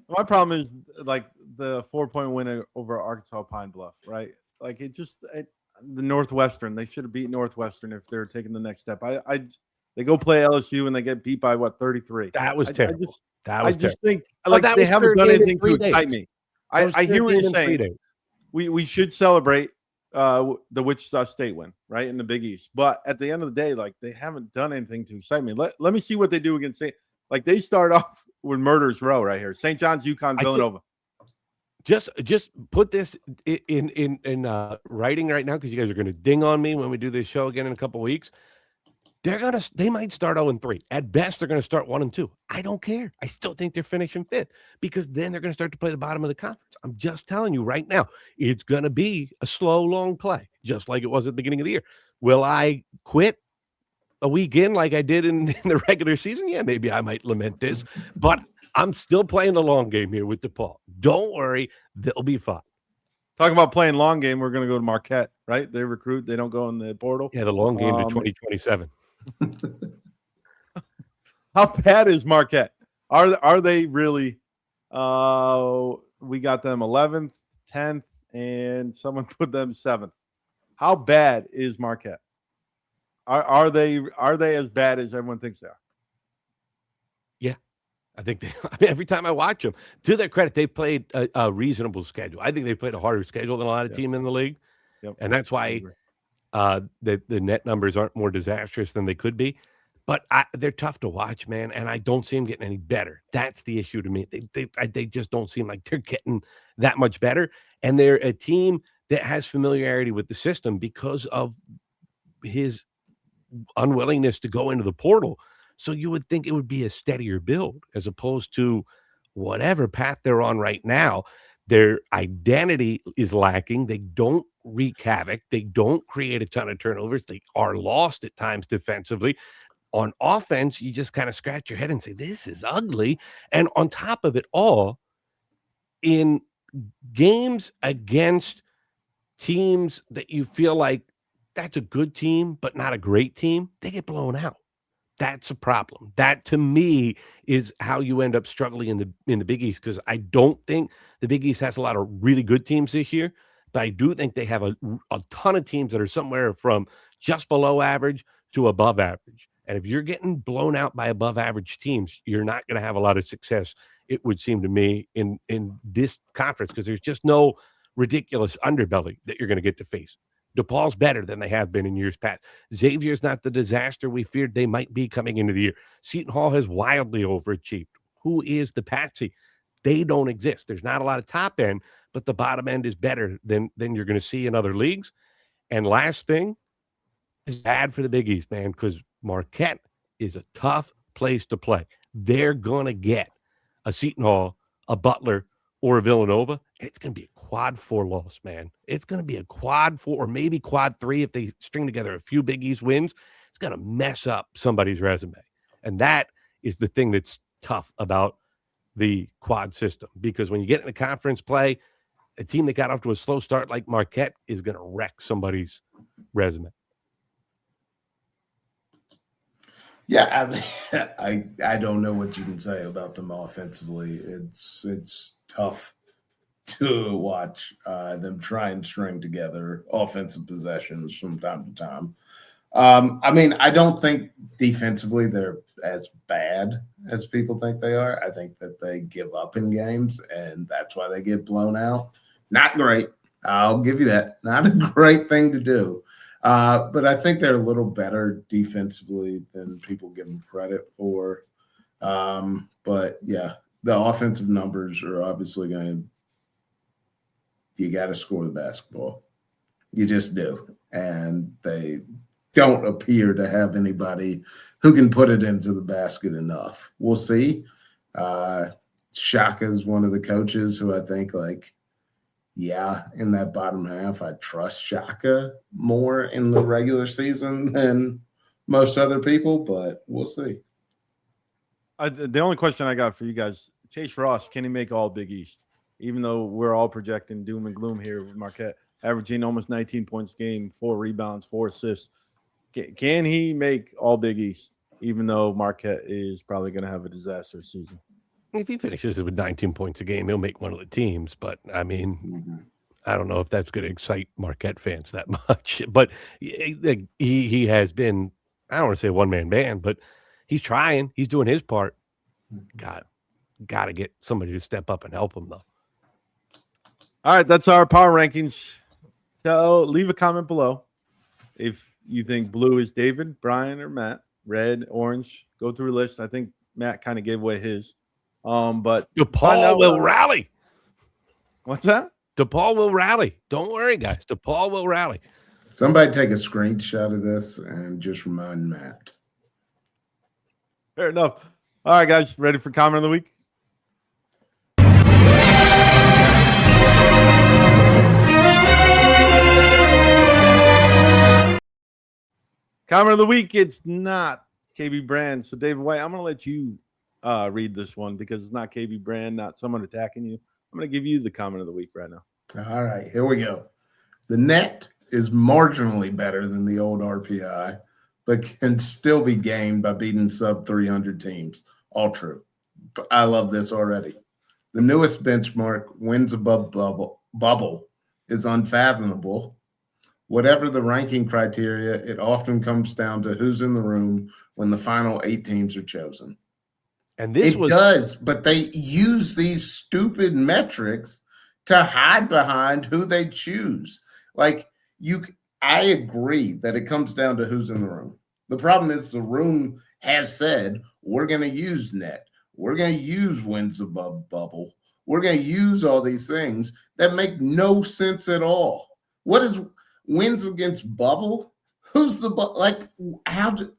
My problem is like the 4-point win over Arkansas Pine Bluff, right? Like the Northwestern. They should have beat Northwestern if they're taking the next step. They go play LSU and they get beat by 33. That was terrible. I just think like they haven't done anything to excite me. I hear what you're saying. We should celebrate the Wichita State win, right, in the Big East. But at the end of the day, like they haven't done anything to excite me. Let me see what they do against St. Like they start off with Murder's Row right here. St. John's, UConn, Villanova. Just put this in writing right now because you guys are going to ding on me when we do this show again in a couple of weeks. They might start 0-3. At best, they're going to start 1-2. I don't care. I still think they're finishing 5th because then they're going to start to play the bottom of the conference. I'm just telling you right now, it's going to be a slow, long play, just like it was at the beginning of the year. Will I quit a week in like I did in the regular season? Yeah, maybe I might lament this, but I'm still playing the long game here with DePaul. Don't worry. They'll be fine. Talking about playing long game, we're going to go to Marquette, right? They recruit. They don't go in the portal. Yeah, the long game to 2027. How bad is Marquette? Are they really? We got them 11th, 10th, and someone put them 7th. How bad is Marquette? Are they as bad as everyone thinks they are? Yeah, I think every time I watch them, to their credit, they played a reasonable schedule. I think they played a harder schedule than a lot of teams in the league, and that's why the net numbers aren't more disastrous than they could be. But they're tough to watch, man, and I don't see them getting any better. That's the issue to me. They just don't seem like they're getting that much better, and they're a team that has familiarity with the system because of his unwillingness to go into the portal. So you would think it would be a steadier build as opposed to whatever path they're on right now. Their identity is lacking. They don't wreak havoc. They don't create a ton of turnovers. They are lost at times defensively. on offense, you just kind of scratch your head and say, this is ugly. And on top of it all, in games against teams that you feel like that's a good team, but not a great team, they get blown out. That's a problem. That, to me, is how you end up struggling in the Big East, because I don't think the Big East has a lot of really good teams this year, but I do think they have a ton of teams that are somewhere from just below average to above average. And if you're getting blown out by above average teams, you're not going to have a lot of success, it would seem to me, in this conference, because there's just no ridiculous underbelly that you're going to get to face. DePaul's better than they have been in years past. Xavier's not the disaster we feared they might be coming into the year. Seton Hall has wildly overachieved. Who is the patsy? They don't exist. There's not a lot of top end, but the bottom end is better than you're going to see in other leagues. And last thing is bad for the Big East, man, because Marquette is a tough place to play. They're going to get a Seton Hall, a Butler, or a Villanova, and it's going to be a quad 4 loss, man. It's going to be a quad 4 or maybe quad 3 if they string together a few Big East wins. It's going to mess up somebody's resume. And that is the thing that's tough about the quad system, because when you get in a conference play, a team that got off to a slow start like Marquette is going to wreck somebody's resume. Yeah, I don't know what you can say about them offensively. It's tough to watch them try and string together offensive possessions from time to time. I mean, I don't think defensively they're as bad as people think they are. I think that they give up in games, and that's why they get blown out. Not great. I'll give you that. Not a great thing to do. But I think they're a little better defensively than people give them credit for. But, yeah, the offensive numbers are obviously going to – you got to score the basketball. You just do. And they don't appear to have anybody who can put it into the basket enough. We'll see. Shaka is one of the coaches who I think, like, yeah, in that bottom half, I trust Shaka more in the regular season than most other people, but we'll see. The only question I got for you guys, Chase Ross, can he make all Big East? Even though we're all projecting doom and gloom here with Marquette, averaging almost 19 points a game, 4 rebounds, 4 assists. Can he make all Big East, even though Marquette is probably going to have a disastrous season? If he finishes with 19 points a game, he'll make one of the teams. But, I mean, I don't know if that's going to excite Marquette fans that much. But he has been, I don't want to say a one-man band, but he's trying. He's doing his part. Got to get somebody to step up and help him, though. All right, that's our power rankings. So leave a comment below if you think blue is David, Bryan, or Matt. Red, orange. Go through a list. I think Matt kind of gave away his. But DePaul will rally. What's that? DePaul will rally. Don't worry, guys. DePaul will rally. Somebody take a screenshot of this and just remind Matt. Fair enough. All right, guys. Ready for comment of the week? Comment of the week. It's not KB Brand. So, David White, I'm going to let you read this one because it's not KB Brand, not someone attacking you. I'm going to give you the comment of the week right now. All right, here we go. The net is marginally better than the old RPI, but can still be gained by beating sub 300 teams. All true. I love this already. The newest benchmark, wins above bubble, is unfathomable. Whatever the ranking criteria, it often comes down to who's in the room when the final 8 teams are chosen. And this does, but they use these stupid metrics to hide behind who they choose. Like I agree that it comes down to who's in the room. The problem is the room has said, we're going to use net. We're going to use wins above bubble. We're going to use all these things that make no sense at all. What is wins against bubble? Who's the like? How did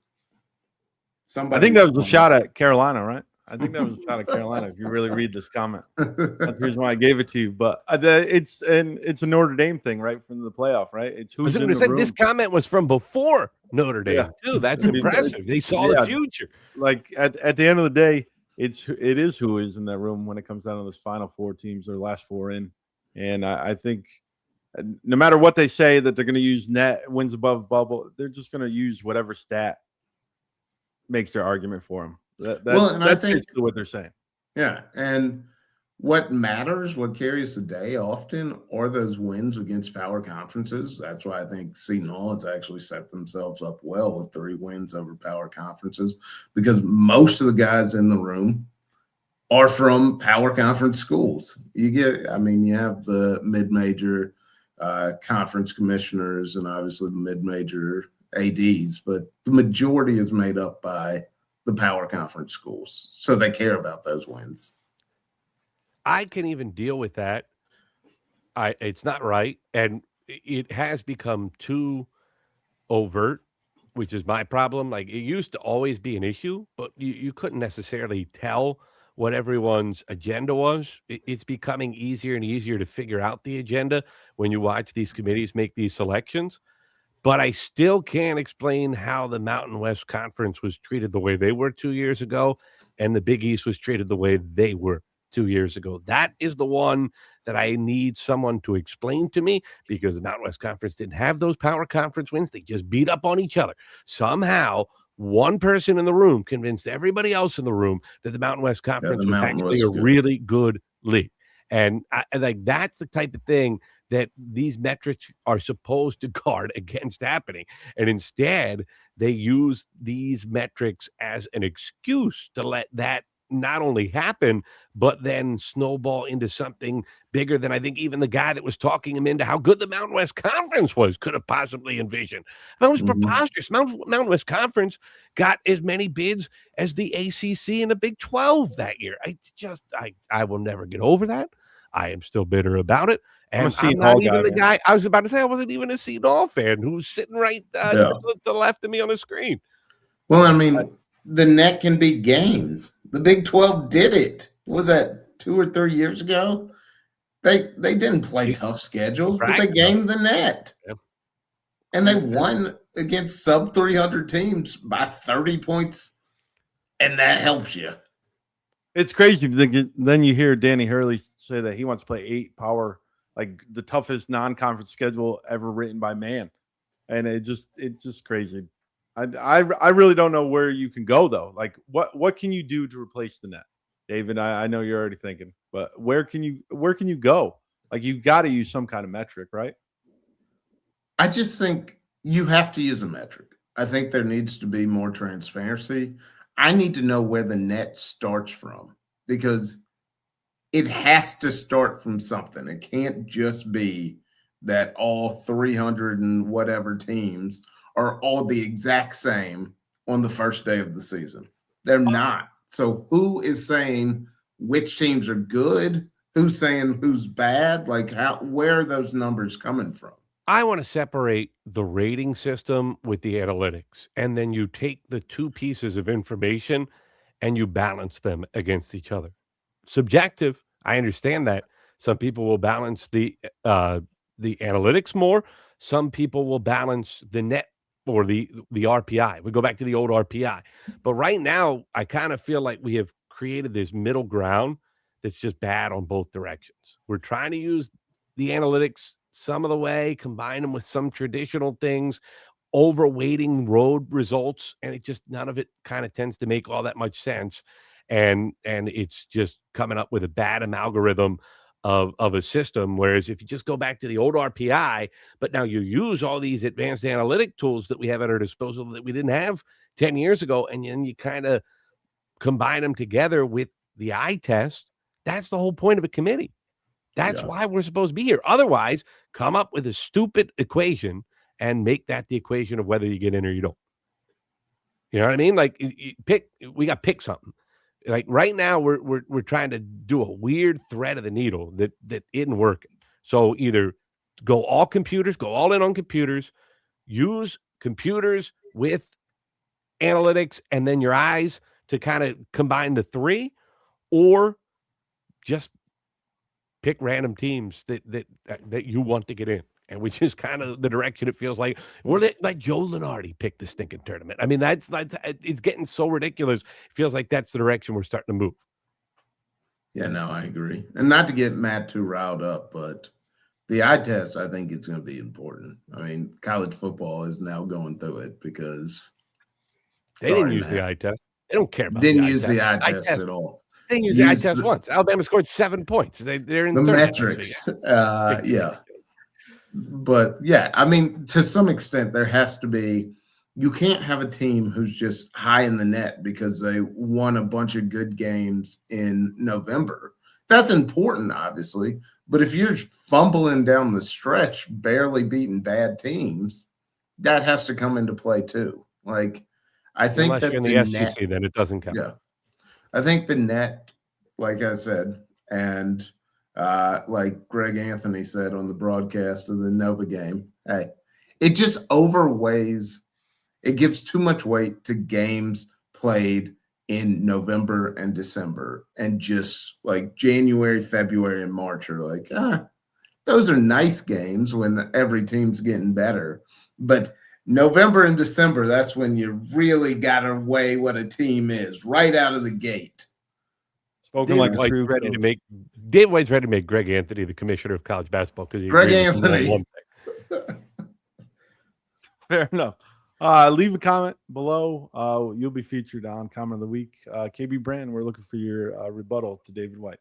somebody? I think that was a shot at Carolina, right? I think that was a shot at Carolina. If you really read this comment, that's the reason why I gave it to you. But it's a Notre Dame thing, right, from the playoff, right? It's who's in the room. This comment was from before Notre Dame too. That's I mean, impressive. They saw the future. Like at the end of the day, it is who is in that room when it comes down to those Final Four teams or last four in. And I think no matter what they say that they're going to use net wins above bubble, they're just going to use whatever stat makes their argument for them. That's basically what they're saying. Yeah, and what matters, what carries the day often are those wins against power conferences. That's why I think Seton Hall has actually set themselves up well with 3 wins over power conferences, because most of the guys in the room are from power conference schools. You have the mid-major conference commissioners and obviously the mid-major ADs, but the majority is made up by the power conference schools. So they care about those wins. I can even deal with that. It's not right. And it has become too overt, which is my problem. Like, it used to always be an issue, but you couldn't necessarily tell what everyone's agenda was. It's becoming easier and easier to figure out the agenda when you watch these committees make these selections. But I still can't explain how the Mountain West Conference was treated the way they were 2 years ago, and the Big East was treated the way they were 2 years ago. That is the one that I need someone to explain to me, because the Mountain West Conference didn't have those power conference wins. They just beat up on each other. Somehow, one person in the room convinced everybody else in the room that the Mountain West Conference was actually a really good league. And that's the type of thing that these metrics are supposed to guard against happening. And instead, they use these metrics as an excuse to let that not only happen, but then snowball into something bigger than I think even the guy that was talking him into how good the Mountain West Conference was could have possibly envisioned. That was preposterous. Mountain West Conference got as many bids as the ACC and the Big 12 that year. I will never get over that. I am still bitter about it. And I'm not even the guy. I was about to say I wasn't even a Seton Hall fan who was sitting right to the left of me on the screen. Well, I mean, the net can be gamed. The Big 12 did it. What was that 2 or 3 years ago? They didn't play tough schedules, but they gamed the net. Yep. And they won against sub 300 teams by 30 points. And that helps you. It's crazy. Then you hear Danny Hurley say that he wants to play 8 power, like the toughest non-conference schedule ever written by man. And it's just crazy. I really don't know where you can go though. Like what can you do to replace the net? David, I know you're already thinking, but where can you go? Like, you got to use some kind of metric, right? I just think you have to use a metric. I think there needs to be more transparency. I need to know where the net starts from, because it has to start from something. It can't just be that all 300 and whatever teams are all the exact same on the first day of the season. They're not. So who is saying which teams are good? Who's saying who's bad? Like, where are those numbers coming from? I want to separate the rating system with the analytics, and then you take the two pieces of information and you balance them against each other. Subjective, I understand that. Some people will balance the analytics more. Some people will balance the net or the RPI. We go back to the old RPI. But right now, I kind of feel like we have created this middle ground that's just bad on both directions. We're trying to use the analytics some of the way, combine them with some traditional things, overweighting road results, and it just, none of it kind of tends to make all that much sense. And it's just coming up with a bad algorithm of a system. Whereas if you just go back to the old RPI, but now you use all these advanced analytic tools that we have at our disposal that we didn't have 10 years ago, and then you kind of combine them together with the eye test, that's the whole point of a committee. That's why we're supposed to be here. Otherwise, come up with a stupid equation and make that the equation of whether you get in or you don't. You know what I mean? Like, we got to pick something. Like right now, we're trying to do a weird thread of the needle that isn't working. So either go all in on computers, use computers with analytics, and then your eyes to kind of combine the three, or just pick random teams that you want to get in. and which is kind of the direction it feels like. Like Joe Lunardi picked the stinking tournament. I mean, that's it's getting so ridiculous. It feels like that's the direction we're starting to move. Yeah, no, I agree. And not to get Matt too riled up, but the eye test, I think it's going to be important. I mean, college football is now going through it because they didn't use the eye test. They don't care about didn't the eye use test. the eye test at all. They didn't use the eye test once. Alabama scored 7 points. They're in the metrics. Yeah. But yeah, I mean, to some extent, there has to be. You can't have a team who's just high in the net because they won a bunch of good games in November. That's important, obviously. But if you're fumbling down the stretch, barely beating bad teams, that has to come into play too. Like, I think unless that you're in the SEC, net, then it doesn't count. Yeah, I think the net, like I said, and like Greg Anthony said on the broadcast of the Nova game, hey, it just overweighs. It gives too much weight to games played in November and December, and just like January, February, and March are like, those are nice games when every team's getting better. But November and December, that's when you really got to weigh what a team is right out of the gate. Spoken like a true ready to make Dave White's ready to make Greg Anthony the commissioner of college basketball because Greg Anthony. Fair enough. Leave a comment below. You'll be featured on Comment of the Week. KB Brand, we're looking for your rebuttal to David White.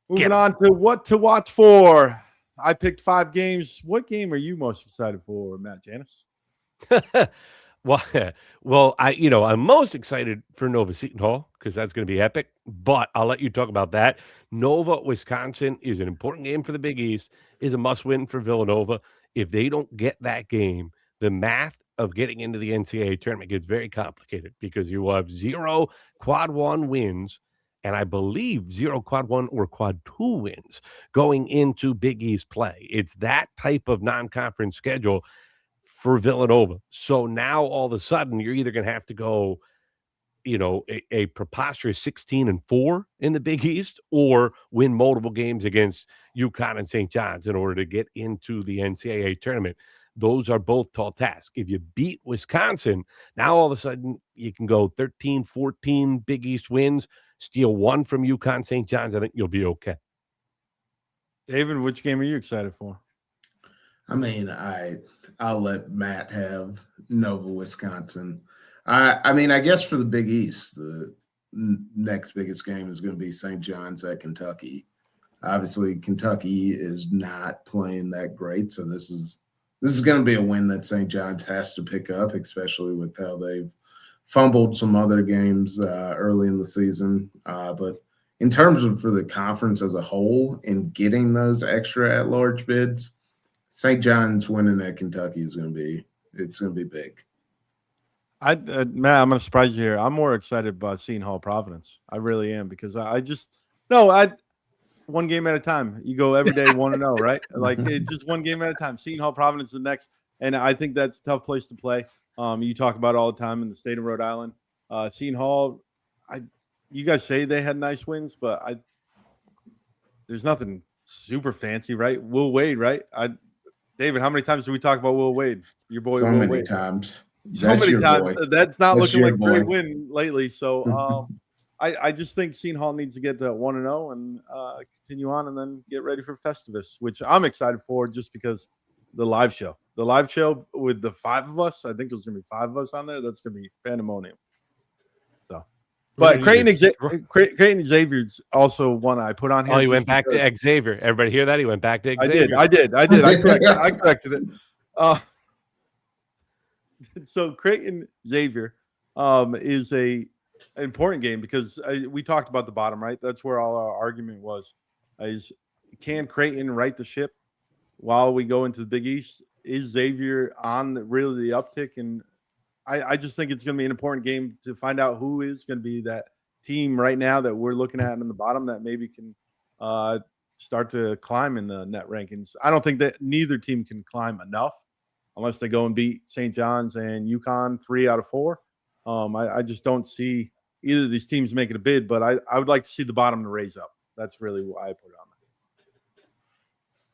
Moving on to what to watch for. I picked 5 games. What game are you most excited for, Matt Janus? Well, I'm most excited for Nova Seton Hall because that's going to be epic. But I'll let you talk about that. Nova, Wisconsin is an important game for the Big East. Is a must-win for Villanova. If they don't get that game, the math of getting into the NCAA tournament gets very complicated because you will have 0 quad 1 wins and I believe 0 quad 1 or quad 2 wins going into Big East play. It's that type of non-conference schedule for Villanova. So now all of a sudden you're either going to have to go, a preposterous 16-4 in the Big East or win multiple games against UConn and St. John's in order to get into the NCAA tournament. Those are both tall tasks. If you beat Wisconsin, now all of a sudden you can go 13-14 Big East wins, steal 1 from UConn St. John's. I think you'll be okay. David, which game are you excited for? I mean, I'll let Matt have Nova, Wisconsin. I mean, I guess for the Big East, the next biggest game is going to be St. John's at Kentucky. Obviously, Kentucky is not playing that great, so this is going to be a win that St. John's has to pick up, especially with how they've fumbled some other games early in the season. But in terms of for the conference as a whole and getting those extra at-large bids, St. John's winning at Kentucky is going to be big. Matt, I'm going to surprise you here. I'm more excited about Seton Hall Providence. I really am because one game at a time. You go every day 1-0, right? Like just one game at a time. Seton Hall Providence is the next, and I think that's a tough place to play. You talk about it all the time in the state of Rhode Island. Seton Hall, you guys say they had nice wins, but there's nothing super fancy, right? Will Wade, right? David, how many times do we talk about Will Wade? Your boy. So Will many Wade. times. So many times. That's not looking like a boy. great win lately. So I just think Seton Hall needs to get to 1-0 and continue on and then get ready for Festivus, which I'm excited for just because the live show with the 5 of us, I think there's going to be 5 of us on there. That's going to be pandemonium. So, but Creighton Xavier's also one I put on here. Oh, he went back to Xavier. Everybody hear that? He went back to Xavier. I did. I corrected it. So Creighton Xavier is an important game because we talked about the bottom, right? That's where all our argument was. Is can Creighton right the ship while we go into the Big East? Is Xavier on really the uptick? And I just think it's going to be an important game to find out who is going to be that team right now that we're looking at in the bottom that maybe can start to climb in the net rankings. I don't think that neither team can climb enough unless they go and beat St. John's and UConn 3 out of 4. I just don't see either of these teams making a bid, but I would like to see the bottom to raise up. That's really why I put it on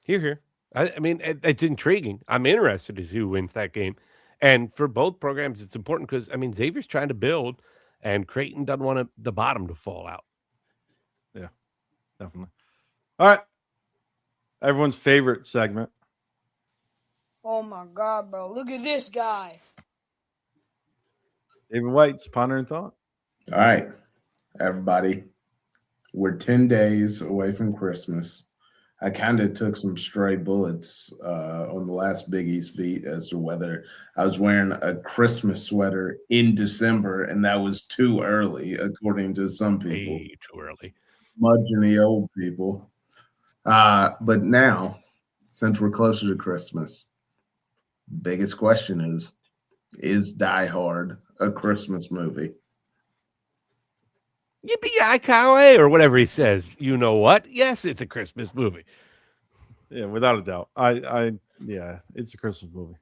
there. Here. I mean, it's intriguing. I'm interested to see who wins that game. And for both programs, it's important because, I mean, Xavier's trying to build, and Creighton doesn't want the bottom to fall out. Yeah, definitely. All right. Everyone's favorite segment. Oh, my God, bro. Look at this guy. David White's Ponder and Thought. All right, everybody. We're 10 days away from Christmas. I kind of took some stray bullets on the last Big East beat as to whether I was wearing a Christmas sweater in December, and that was too early, according to some people. Way too early. Smudging the old people. But now, since we're closer to Christmas, biggest question is Die Hard a Christmas movie? Yippee-ki-yay, or whatever he says. You know what? Yes, it's a Christmas movie. Yeah, without a doubt. Yeah, it's a Christmas movie.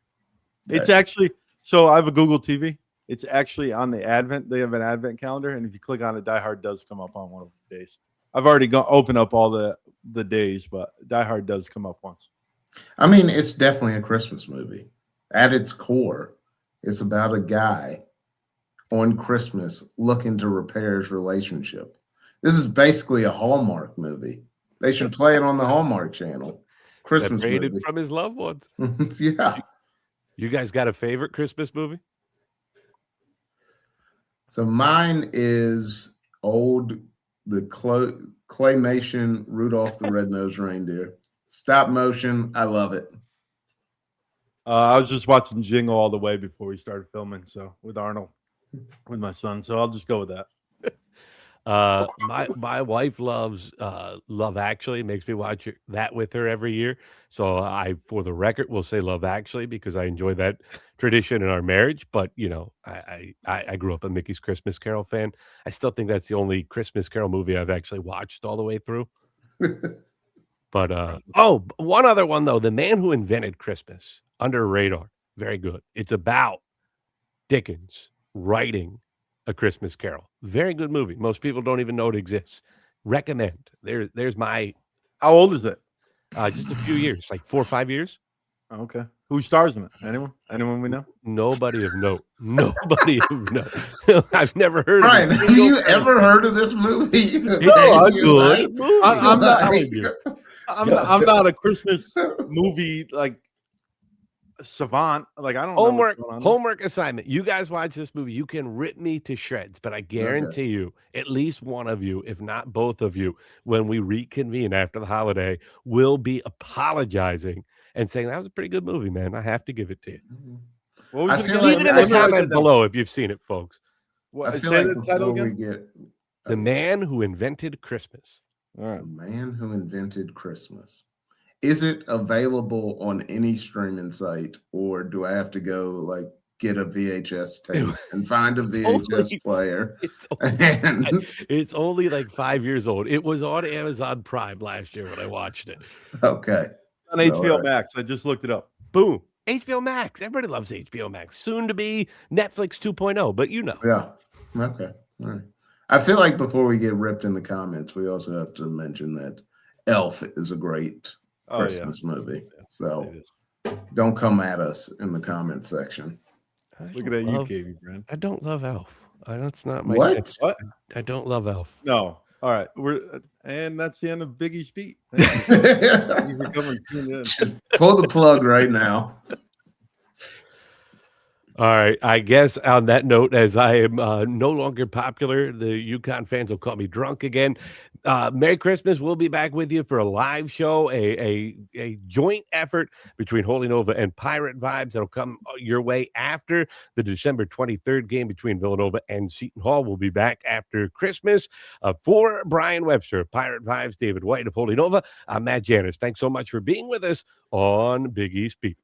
It's actually, so I have a Google TV. It's actually on the Advent. They have an Advent calendar, and if you click on it, Die Hard does come up on one of the days. I've already opened up all the days, but Die Hard does come up once. I mean, it's definitely a Christmas movie. At its core, it's about a guy on Christmas looking to repair his relationship. This is basically a Hallmark movie. They should play it on the Hallmark Channel. Christmas Separated movie. from his loved ones. Yeah. You guys got a favorite Christmas movie? So mine is the claymation Rudolph the Red-Nosed Reindeer. Stop motion. I love it. I was just watching Jingle all the way before we started filming, so with Arnold, with my son. So I'll just go with that. My wife loves Love Actually. Makes me watch that with her every year. So I, for the record, will say Love Actually because I enjoy that tradition in our marriage. But you know, I grew up a Mickey's Christmas Carol fan. I still think that's the only Christmas Carol movie I've actually watched all the way through. But one other one though, The Man Who Invented Christmas, Under Radar, very good. It's about Dickens writing A Christmas Carol. Very good movie. Most people don't even know it exists. Recommend. There's my. How old is it? Just a few years, like 4 or 5 years. Oh, okay. Who stars in it? Anyone? Anyone we know? Nobody of note. Nobody of note. I've never heard Brian, of it. have you ever heard of this movie? No, In your life? I'm not a Christmas movie like savant. Like I don't know what's going on. Homework assignment. You guys watch this movie. You can rip me to shreds, but I guarantee you, at least one of you, if not both of you, when we reconvene after the holiday, will be apologizing and saying that was a pretty good movie, man. I have to give it to you. What was I it feel again? like Leave it in the comment below if you've seen it, folks. What, I feel say like the title before we again? get The Man Who Invented Christmas. All right. The Man Who Invented Christmas. Is it available on any streaming site, or do I have to go like get a VHS tape and find a VHS player? It's only like 5 years old. It was on Amazon Prime last year when I watched it. Okay. On HBO All right. Max. I just looked it up. Boom. HBO Max. Everybody loves HBO Max. Soon to be Netflix 2.0, but you know. Yeah. Okay. All right. I feel like before we get ripped in the comments, we also have to mention that Elf is a great Christmas movie. So don't come at us in the comment section. Looking at you, Katie, Brand. I don't love Elf. That's not my What? What? I don't love Elf. No. All right. And that's the end of Biggie's Beat. Thank you. Thank you for coming and tuning in. Pull the plug right now. All right. I guess on that note, as I am no longer popular, the UConn fans will call me drunk again. Merry Christmas. We'll be back with you for a live show, a joint effort between Holy Nova and Pirate Vibes that'll come your way after the December 23rd game between Villanova and Seton Hall. We'll be back after Christmas. For Bryan Webster, Pirate Vibes, David White of Holy Nova, I'm Matt Janus. Thanks so much for being with us on Big East Beat.